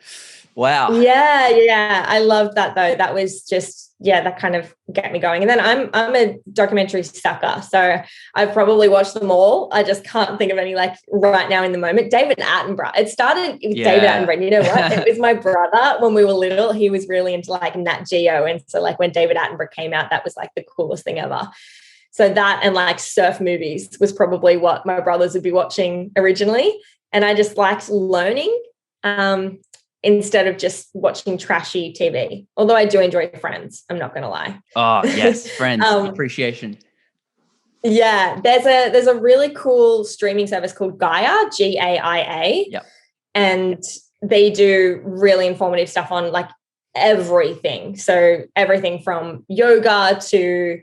Wow.
Yeah. I loved that though. That was just, that kind of get me going. And then I'm a documentary sucker. So I've probably watched them all. I just can't think of any like right now in the moment. David Attenborough. It started with David Attenborough. And you know what? It was my brother when we were little. He was really into like Nat Geo. And so like when David Attenborough came out, that was like the coolest thing ever. So that and like surf movies was probably what my brothers would be watching originally. And I just liked learning instead of just watching trashy TV. Although I do enjoy Friends, I'm not going to lie.
Oh, yes, Friends. Appreciation.
Yeah, there's a really cool streaming service called Gaia, Gaia.
Yep.
And they do really informative stuff on like everything. So everything from yoga to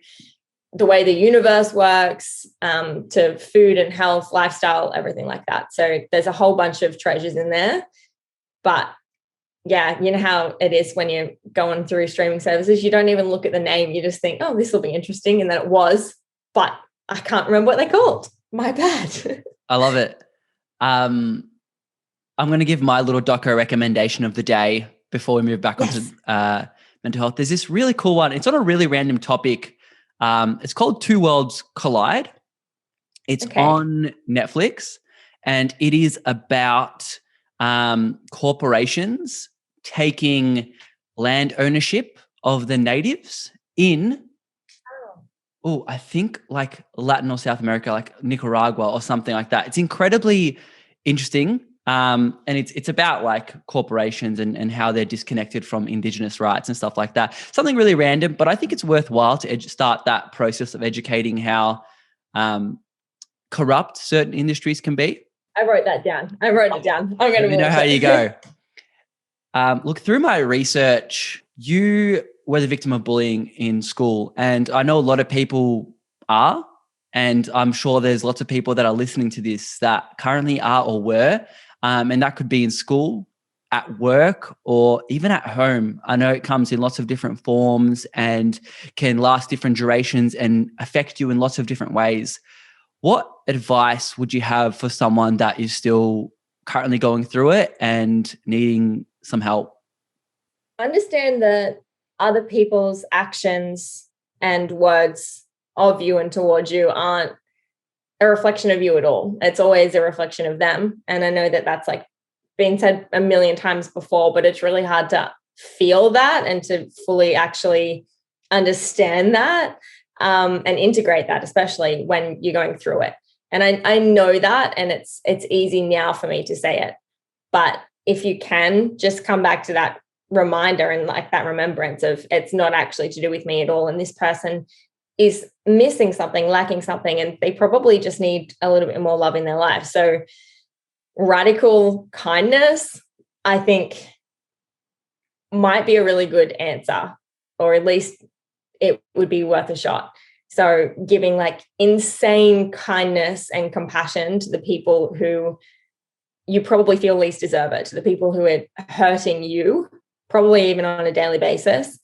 the way the universe works, to food and health, lifestyle, everything like that. So there's a whole bunch of treasures in there. But yeah, you know how it is when you're going through streaming services, you don't even look at the name. You just think, oh, this will be interesting. And then it was, but I can't remember what they're called. My bad.
I love it. I'm going to give my little doco recommendation of the day before we move back onto mental health. There's this really cool one. It's on a really random topic. It's called Two Worlds Collide. It's on Netflix, and it is about corporations taking land ownership of the natives in, I think like Latin or South America, like Nicaragua or something like that. It's incredibly interesting. And it's about like corporations and how they're disconnected from Indigenous rights and stuff like that. Something really random, but I think it's worthwhile to start that process of educating how corrupt certain industries can be.
I wrote that down. I'm going to
Let me know how you go. Look, through my research, you were the victim of bullying in school, and I know a lot of people are, and I'm sure there's lots of people that are listening to this that currently are or were, and that could be in school, at work, or even at home. I know it comes in lots of different forms and can last different durations and affect you in lots of different ways. What advice would you have for someone that is still currently going through it and needing some help?
Understand that other people's actions and words of you and towards you aren't a reflection of you at all. It's always a reflection of them. And I know that that's like been said a million times before, but it's really hard to feel that and to fully actually understand that and integrate that, especially when you're going through it. And I know that, and it's easy now for me to say it. But if you can just come back to that reminder and like that remembrance of it's not actually to do with me at all. And this person is missing something, lacking something, and they probably just need a little bit more love in their life. So radical kindness, I think, might be a really good answer, or at least it would be worth a shot. So giving like insane kindness and compassion to the people who you probably feel least deserve it, to the people who are hurting you, probably even on a daily basis.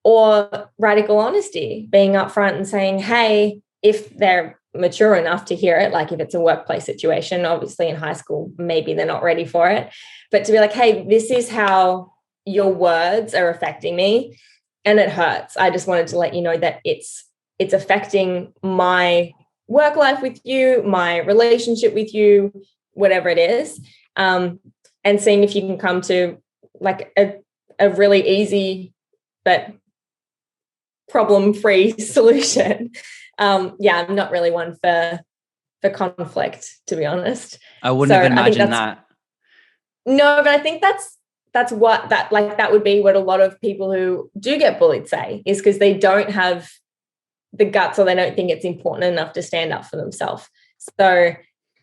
Or radical honesty, being upfront and saying, hey, if they're mature enough to hear it, like if it's a workplace situation, obviously in high school, maybe they're not ready for it, but to be like, hey, this is how your words are affecting me and it hurts. I just wanted to let you know that it's affecting my work life with you, my relationship with you, whatever it is. And seeing if you can come to like a really easy but problem-free solution. I'm not really one for conflict, to be honest.
I wouldn't have imagined that.
No, but I think that would be what a lot of people who do get bullied say, is because they don't have the guts, or they don't think it's important enough to stand up for themselves. So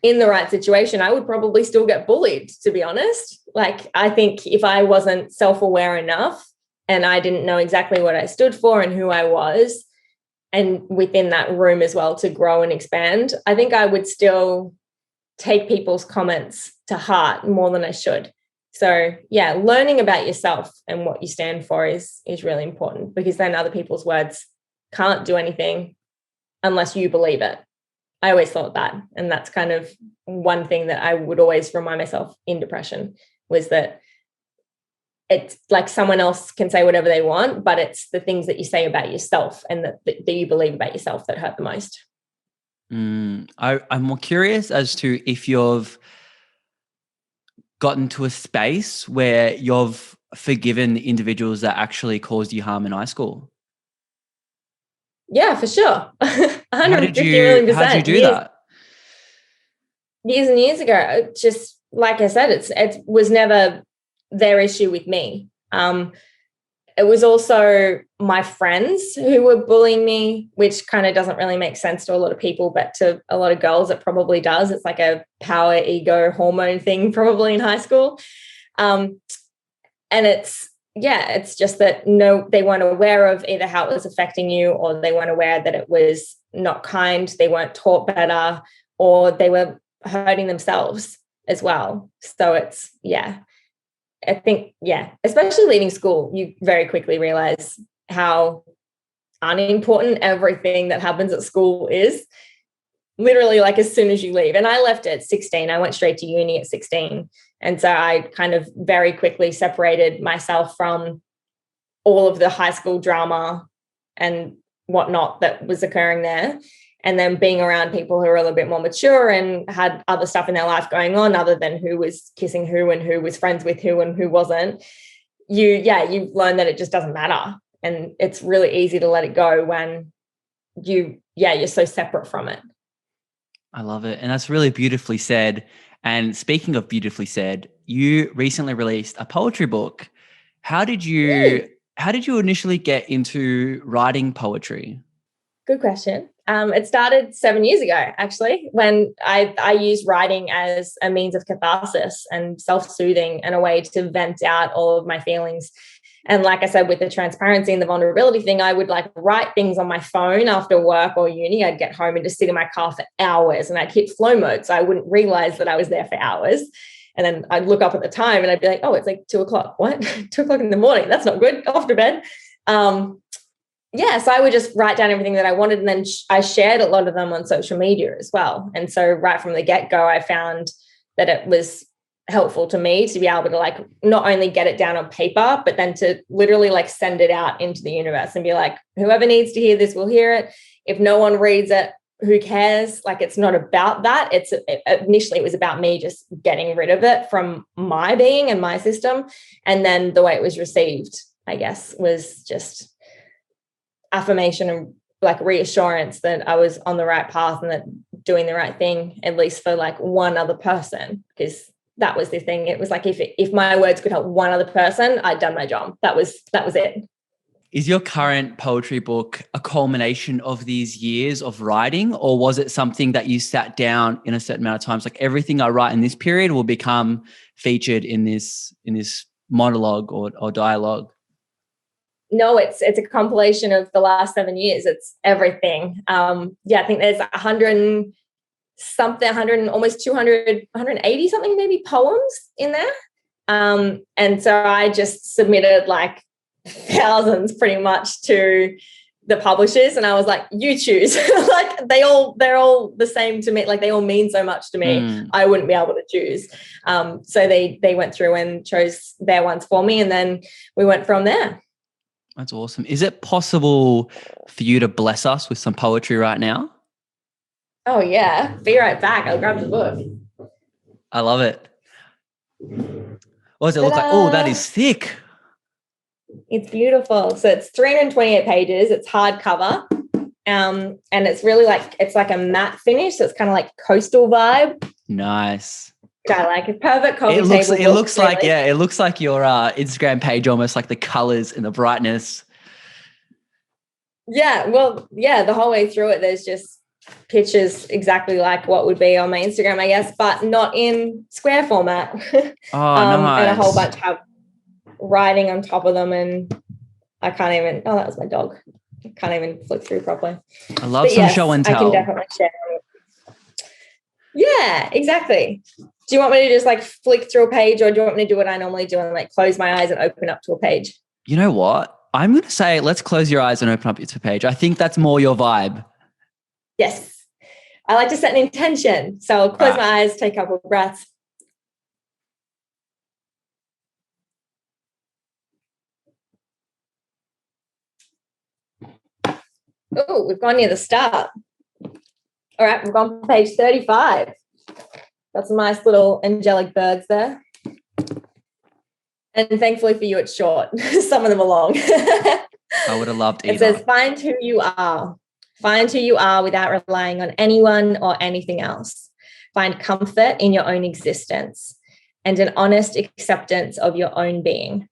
in the right situation, I would probably still get bullied, to be honest. Like, I think if I wasn't self-aware enough and I didn't know exactly what I stood for and who I was, and within that room as well to grow and expand, I think I would still take people's comments to heart more than I should. So yeah, learning about yourself and what you stand for is really important, because then other people's words can't do anything unless you believe it. I always thought that. And that's kind of one thing that I would always remind myself in depression, was that it's like someone else can say whatever they want, but it's the things that you say about yourself and that you believe about yourself that hurt the most.
I'm more curious as to if you've gotten to a space where you've forgiven the individuals that actually caused you harm in high school.
Yeah, for sure. 150 million percent.
How did you do that?
Years and years ago, just like I said, it was never their issue with me. it was also my friends who were bullying me, which kind of doesn't really make sense to a lot of people, but to a lot of girls, it probably does. It's like a power, ego, hormone thing probably in high school. And it's just that they weren't aware of either how it was affecting you, or they weren't aware that it was not kind, they weren't taught better, or they were hurting themselves as well. So I think, especially leaving school, you very quickly realize how unimportant everything that happens at school is, literally like as soon as you leave. And I left at 16. I went straight to uni at 16. And so I kind of very quickly separated myself from all of the high school drama and whatnot that was occurring there. And then being around people who were a little bit more mature and had other stuff in their life going on other than who was kissing who and who was friends with who and who wasn't, you learn that it just doesn't matter. And it's really easy to let it go when you're so separate from it.
I love it. And that's really beautifully said. And speaking of beautifully said, you recently released a poetry book. How did you initially get into writing poetry?
Good question. It started 7 years ago, actually, when I used writing as a means of catharsis and self-soothing and a way to vent out all of my feelings. And like I said, with the transparency and the vulnerability thing, I would like write things on my phone after work or uni. I'd get home and just sit in my car for hours and I'd hit flow mode. So I wouldn't realize that I was there for hours. And then I'd look up at the time and I'd be like, oh, it's like 2:00. What? 2:00 in the morning. That's not good. Off to bed. So I would just write down everything that I wanted. And then I shared a lot of them on social media as well. And so right from the get-go, I found that it was helpful to me to be able to like not only get it down on paper, but then to literally like send it out into the universe and be like, whoever needs to hear this will hear it. If no one reads it, who cares? Like, it's not about that. Initially it was about me just getting rid of it from my being and my system. And then the way it was received, I guess, was just affirmation and like reassurance that I was on the right path and that doing the right thing, at least for like one other person, because that was the thing. It was like, if my words could help one other person, I'd done my job. That was it.
Is your current poetry book a culmination of these years of writing, or was it something that you sat down in a certain amount of times? Like, everything I write in this period will become featured in this monologue or dialogue?
No, it's a compilation of the last 7 years. It's everything. I think there's 100 something, almost 200, 180 something maybe poems in there. And so I just submitted like thousands pretty much to the publishers, and I was like, you choose. Like they're all the same to me. Like they all mean so much to me. I wouldn't be able to choose. So they went through and chose their ones for me, and then we went from there.
That's awesome. Is it possible for you to bless us with some poetry right now?
Oh yeah. Be right back. I'll grab the book.
I love it. What does it look like? Oh, that is thick.
It's beautiful. So it's 328 pages. It's hardcover. And it's really like, it's like a matte finish. So it's kind of like coastal vibe.
Nice.
I like a perfect coffee table.
It looks like your Instagram page, almost like the colors and the brightness.
Yeah. Well, yeah, the whole way through it, there's just pictures exactly like what would be on my Instagram, I guess, but not in square format.
Oh, nice.
And a whole bunch have writing on top of them, and I can't even, that was my dog. I can't even flick through properly.
I love some show and tell.
I can definitely share it. Yeah, exactly. Do you want me to just like flick through a page, or do you want me to do what I normally do and like close my eyes and open up to a page?
You know what? I'm going to say, let's close your eyes and open up to a page. I think that's more your vibe.
Yes. I like to set an intention. So I'll close my eyes, take a couple of breaths. Oh, we've gone near the start. All right, we've gone to page 35. Got some nice little angelic birds there. And thankfully for you, it's short. Some of them are long.
I would have loved either.
It says, find who you are. Find who you are without relying on anyone or anything else. Find comfort in your own existence and an honest acceptance of your own being.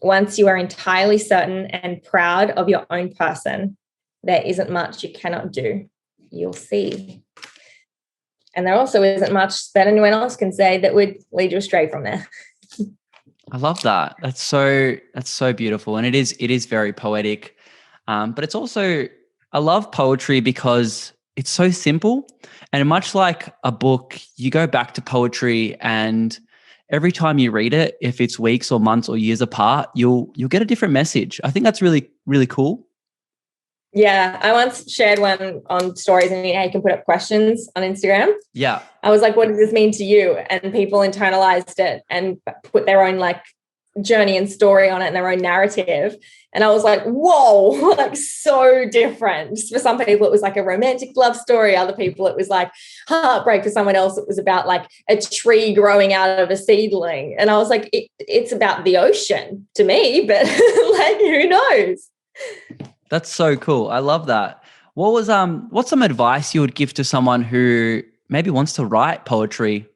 once you are entirely certain and proud of your own person, there isn't much you cannot do. You'll see. And there also isn't much that anyone else can say that would lead you astray from there.
I love that. That's so beautiful. And it is very poetic. But it's also, I love poetry because it's so simple. And much like a book, you go back to poetry, and every time you read it, if it's weeks or months or years apart, you'll get a different message. I think that's really, really cool.
Yeah, I once shared one on stories, and you can put up questions on Instagram.
Yeah.
I was like, what does this mean to you? And people internalized it and put their own like journey and story on it and their own narrative. And I was like, whoa, like so different. For some people, it was like a romantic love story. Other people, it was like heartbreak. For someone else, it was about like a tree growing out of a seedling. And I was like, it's about the ocean to me, but like, who knows?
That's so cool. I love that. What's some advice you would give to someone who maybe wants to write poetry?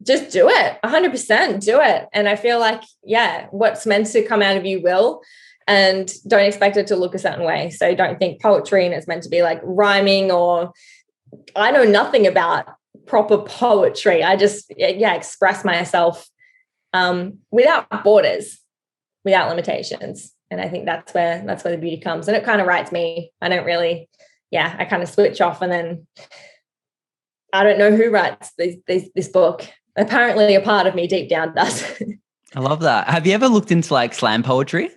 Just do it. 100% do it. And I feel like, what's meant to come out of you will, and don't expect it to look a certain way. So don't think poetry and it's meant to be like rhyming, or I know nothing about proper poetry. I just, express myself without borders, without limitations. And I think that's where the beauty comes. And it kind of writes me. I don't really, I kind of switch off, and then I don't know who writes this book. Apparently a part of me deep down does.
I love that. Have you ever looked into like slam poetry?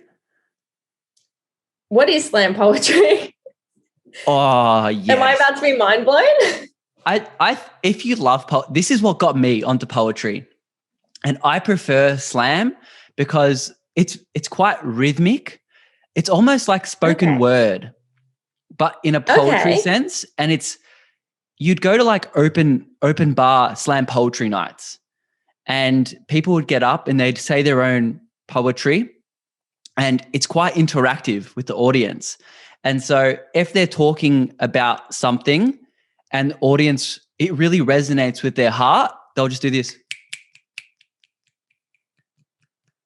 What is slam poetry?
Oh, yes.
Am I about to be mind blown?
If you love this is what got me onto poetry. And I prefer slam because it's quite rhythmic. It's almost like spoken word, but in a poetry sense. And you'd go to like open bar slam poetry nights, and people would get up and they'd say their own poetry, and it's quite interactive with the audience. And so if they're talking about something and the audience, it really resonates with their heart, they'll just do this.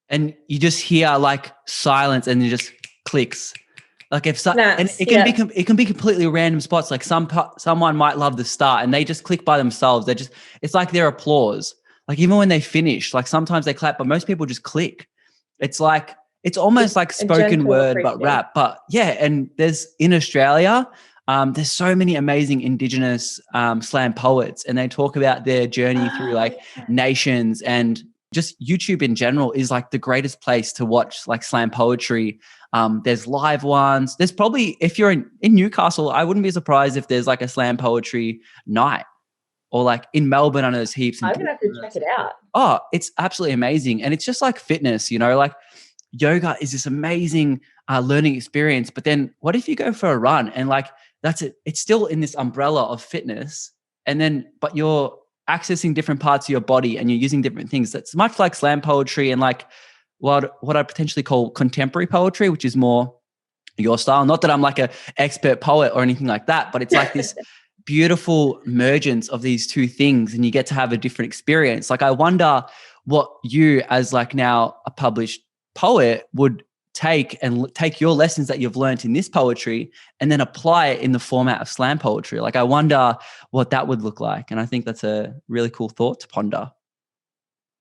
And you just hear like silence, and it just clicks. Like and it can be completely random spots. Like someone might love the start and they just click by themselves. It's like their applause. Like even when they finish, like sometimes they clap, but most people just click. It's almost like spoken word, but rap. But and there's in Australia, there's so many amazing Indigenous slam poets, and they talk about their journey through like nations, and just YouTube in general is like the greatest place to watch like slam poetry. There's live ones. There's probably, if you're in Newcastle, I wouldn't be surprised if there's like a slam poetry night, or like in Melbourne, I know there's heaps.
I'm going to have to check it out.
Oh, it's absolutely amazing. And it's just like fitness, like yoga is this amazing learning experience. But then what if you go for a run and like, that's it. It's still in this umbrella of fitness. And then, but you're accessing different parts of your body and you're using different things. That's much like slam poetry and like what I potentially call contemporary poetry, which is more your style. Not that I'm like an expert poet or anything like that, but it's like this beautiful mergence of these two things, and you get to have a different experience. Like I wonder what you, as like now a published poet, would take your lessons that you've learned in this poetry and then apply it in the format of slam poetry. Like I wonder what that would look like. And I think that's a really cool thought to ponder.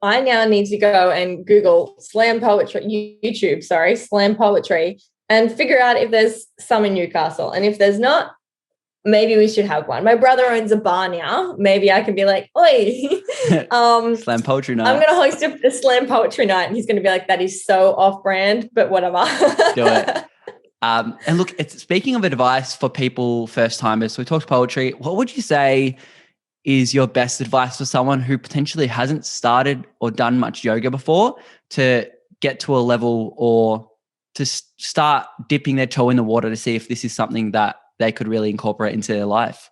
I now need to go and Google slam poetry, slam poetry, and figure out if there's some in Newcastle. And if there's not, maybe we should have one. My brother owns a bar now. Maybe I can be like, oi.
Slam poetry night.
I'm going to host a slam poetry night. And he's going to be like, that is so off-brand, but whatever.
Do it. And look, speaking of advice for people, first-timers, so we talked poetry. What would you say is your best advice for someone who potentially hasn't started or done much yoga before to get to a level, or to start dipping their toe in the water to see if this is something that they could really incorporate into their life?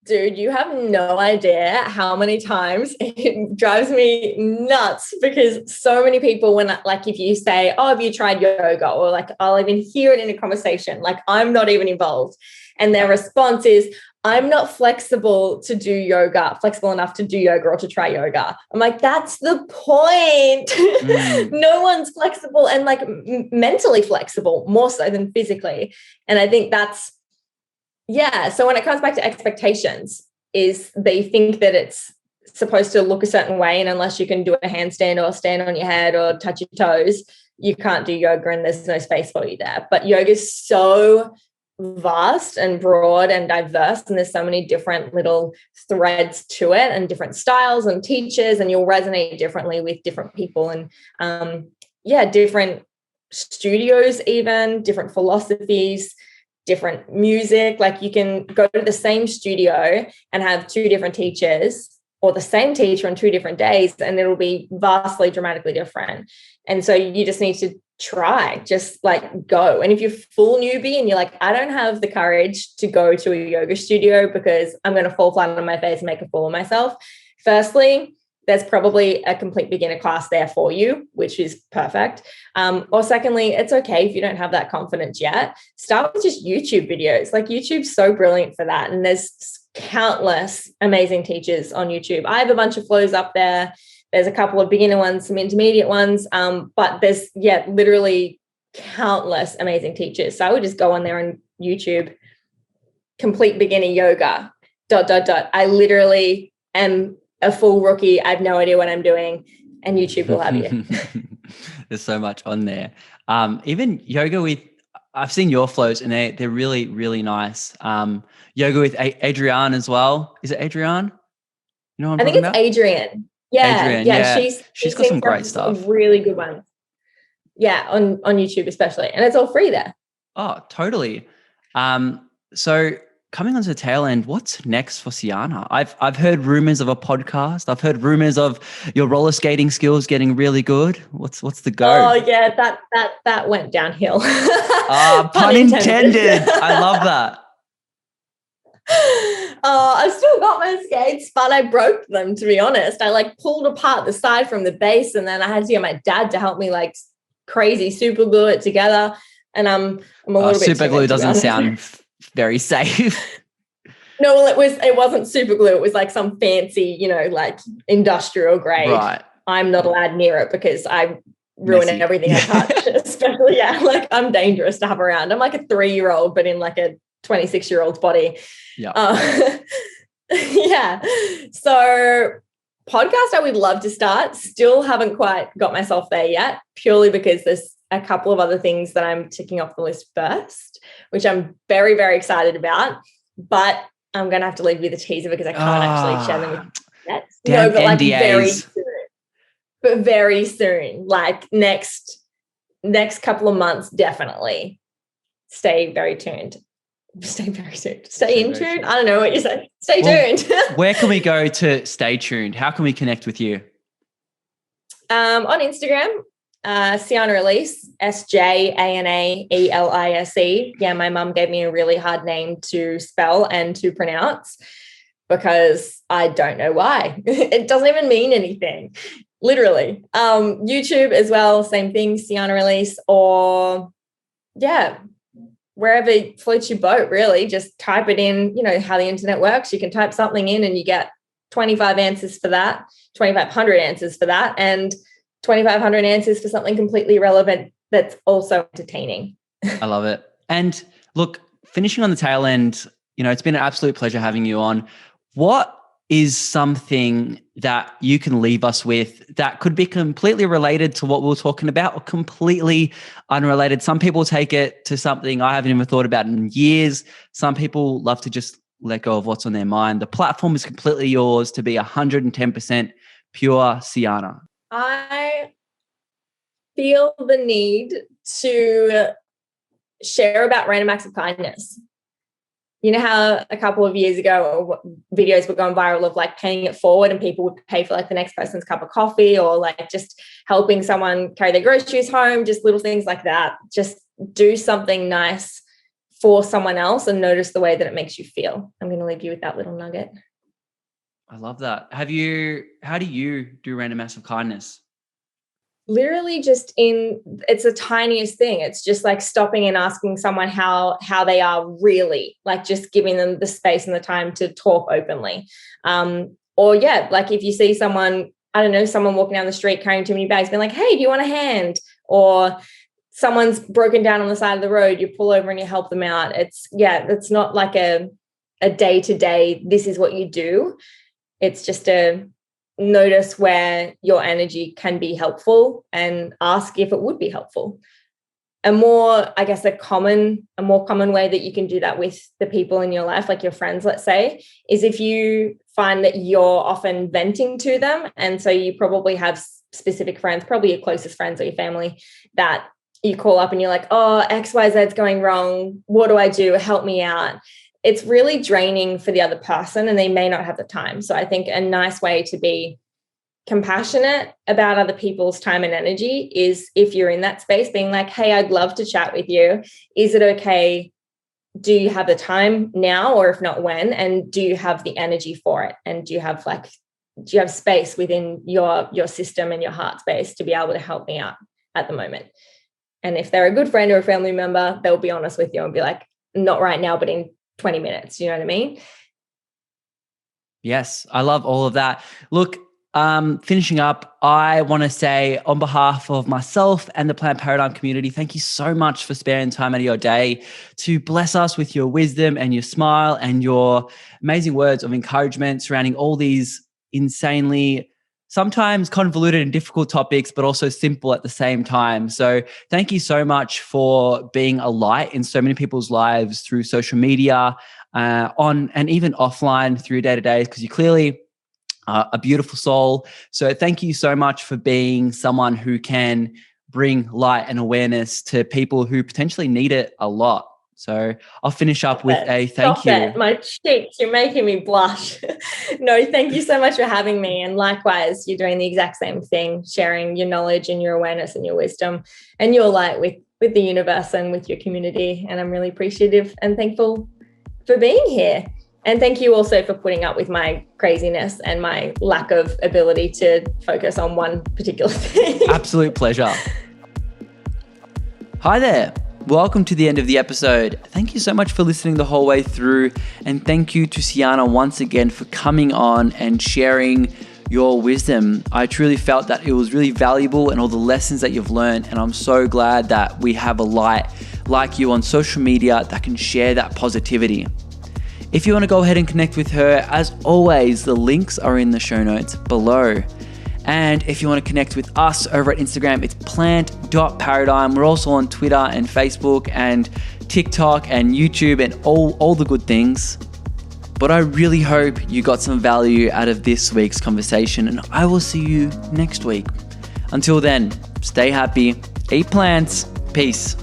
Dude, you have no idea how many times it drives me nuts, because so many people, when like if you say, oh, have you tried yoga? Or like I'll even hear it in a conversation, like I'm not even involved. And their response is, I'm not flexible enough to do yoga or to try yoga. I'm like, that's the point. No one's flexible and like mentally flexible more so than physically. And I think that's, yeah. So when it comes back to expectations, is they think that it's supposed to look a certain way. And unless you can do a handstand or stand on your head or touch your toes, you can't do yoga and there's no space for you there. But yoga is so vast and broad and diverse, and there's so many different little threads to it and different styles and teachers, and you'll resonate differently with different people and different studios, even different philosophies, different music. Like you can go to the same studio and have two different teachers or the same teacher on 2 different days, and it'll be vastly dramatically different. And so you just need to try, just like go. And if you're full newbie and you're like, I don't have the courage to go to a yoga studio because I'm going to fall flat on my face and make a fool of myself. Firstly, there's probably a complete beginner class there for you, which is perfect. Or secondly, it's okay if you don't have that confidence yet. Start with just YouTube videos. Like YouTube's so brilliant for that. And there's countless amazing teachers on YouTube. I have a bunch of flows up there. There's a couple of beginner ones, some intermediate ones, but there's, literally countless amazing teachers. So I would just go on there on YouTube, complete beginner yoga, ... I literally am a full rookie. I have no idea what I'm doing, and YouTube will have you.
There's so much on there. Even yoga I've seen your flows and they're really, really nice. Yoga with Adrienne as well. Is it Adrienne? You know what I'm talking about?
I think it's Adrienne. Yeah,
Adrienne, yeah. She's got some great stuff.
Some really good ones. Yeah, on YouTube especially. And it's all free there.
Oh, totally. So coming onto the tail end, what's next for Sjana? I've heard rumors of a podcast. I've heard rumors of your roller skating skills getting really good. What's the go?
Oh yeah, that went downhill.
Pun intended. I love that.
I've still got my skates, but I broke them, to be honest. I like pulled apart the side from the base, and then I had to get my dad to help me like crazy super glue it together. And I'm a little bit
super glue doesn't sound very safe.
No, well, it wasn't super glue. It was like some fancy, like industrial grade.
Right.
I'm not allowed near it because I ruin everything I touch. Especially, like I'm dangerous to have around. I'm like a 3-year-old, but in like a 26-year-old's body.
Yeah.
Yeah. So podcast I would love to start. Still haven't quite got myself there yet, purely because there's a couple of other things that I'm ticking off the list first, which I'm very, very excited about. But I'm going to have to leave you the teaser because I can't actually share them with you yet.
No,
but like
NDAs.
very soon. But very soon, like next couple of months, definitely. Stay very tuned. Stay very tuned. Stay in tune. I don't know what you say. Stay tuned.
Where can we go to stay tuned? How can we connect with you?
On Instagram, Sjana Elise, SJANAELISE. Yeah, my mum gave me a really hard name to spell and to pronounce because I don't know why. It doesn't even mean anything, literally. YouTube as well, same thing, Sjana Elise, or wherever floats your boat, really. Just type it in, how the internet works. You can type something in and you get 25 answers for that, 2,500 answers for that, and 2,500 answers for something completely irrelevant that's also entertaining.
I love it. And look, finishing on the tail end, it's been an absolute pleasure having you on. What is something that you can leave us with that could be completely related to what we were talking about or completely unrelated? Some people take it to something I haven't even thought about in years. Some people love to just let go of what's on their mind. The platform is completely yours to be 110% pure Sjana.
I feel the need to share about random acts of kindness. You know how a couple of years ago videos were going viral of like paying it forward and people would pay for like the next person's cup of coffee or like just helping someone carry their groceries home, just little things like that. Just do something nice for someone else and notice the way that it makes you feel. I'm going to leave you with that little nugget.
I love that. How do you do random acts of kindness?
literally it's the tiniest thing. It's just like stopping and asking someone how they are really, like just giving them the space and the time to talk openly. Or yeah, like if you see someone, I don't know, someone walking down the street carrying too many bags, being like, hey, do you want a hand? Or someone's broken down on the side of the road, you pull over and you help them out. It's not like a day-to-day, this is what you do. It's just a notice where your energy can be helpful and ask if it would be helpful. A more common way that you can do that with the people in your life, like your friends, let's say, is if you find that you're often venting to them. And so you probably have specific friends, probably your closest friends or your family, that you call up and you're like, oh, XYZ's going wrong. What do I do? Help me out. It's really draining for the other person and they may not have the time. So I think a nice way to be compassionate about other people's time and energy is if you're in that space being like, hey, I'd love to chat with you. Is it okay? Do you have the time now, or if not, when? And do you have the energy for it? And do you have space within your system and your heart space to be able to help me out at the moment? And if they're a good friend or a family member, they'll be honest with you and be like, not right now, but in 20 minutes. You know what I mean?
Yes, I love all of that. Look, finishing up, I want to say on behalf of myself and the Plant Paradigm community, thank you so much for sparing time out of your day to bless us with your wisdom and your smile and your amazing words of encouragement surrounding all these insanely sometimes convoluted and difficult topics, but also simple at the same time. So thank you so much for being a light in so many people's lives through social media, on and even offline through day-to-day, because you clearly a beautiful soul. So thank you so much for being someone who can bring light and awareness to people who potentially need it a lot. So I'll finish up with a thank you.
My cheeks, you're making me blush. No, thank you so much for having me. And likewise, you're doing the exact same thing, sharing your knowledge and your awareness and your wisdom and your light with the universe and with your community. And I'm really appreciative and thankful for being here. And thank you also for putting up with my craziness and my lack of ability to focus on one particular thing.
Absolute pleasure. Hi there. Welcome to the end of the episode. Thank you so much for listening the whole way through. And thank you to Sjana once again for coming on and sharing your wisdom. I truly felt that it was really valuable and all the lessons that you've learned. And I'm so glad that we have a light like you on social media that can share that positivity. If you want to go ahead and connect with her, as always, the links are in the show notes below. And if you want to connect with us over at Instagram, it's plant.paradigm. We're also on Twitter and Facebook and TikTok and YouTube and all the good things. But I really hope you got some value out of this week's conversation, and I will see you next week. Until then, stay happy, eat plants, peace.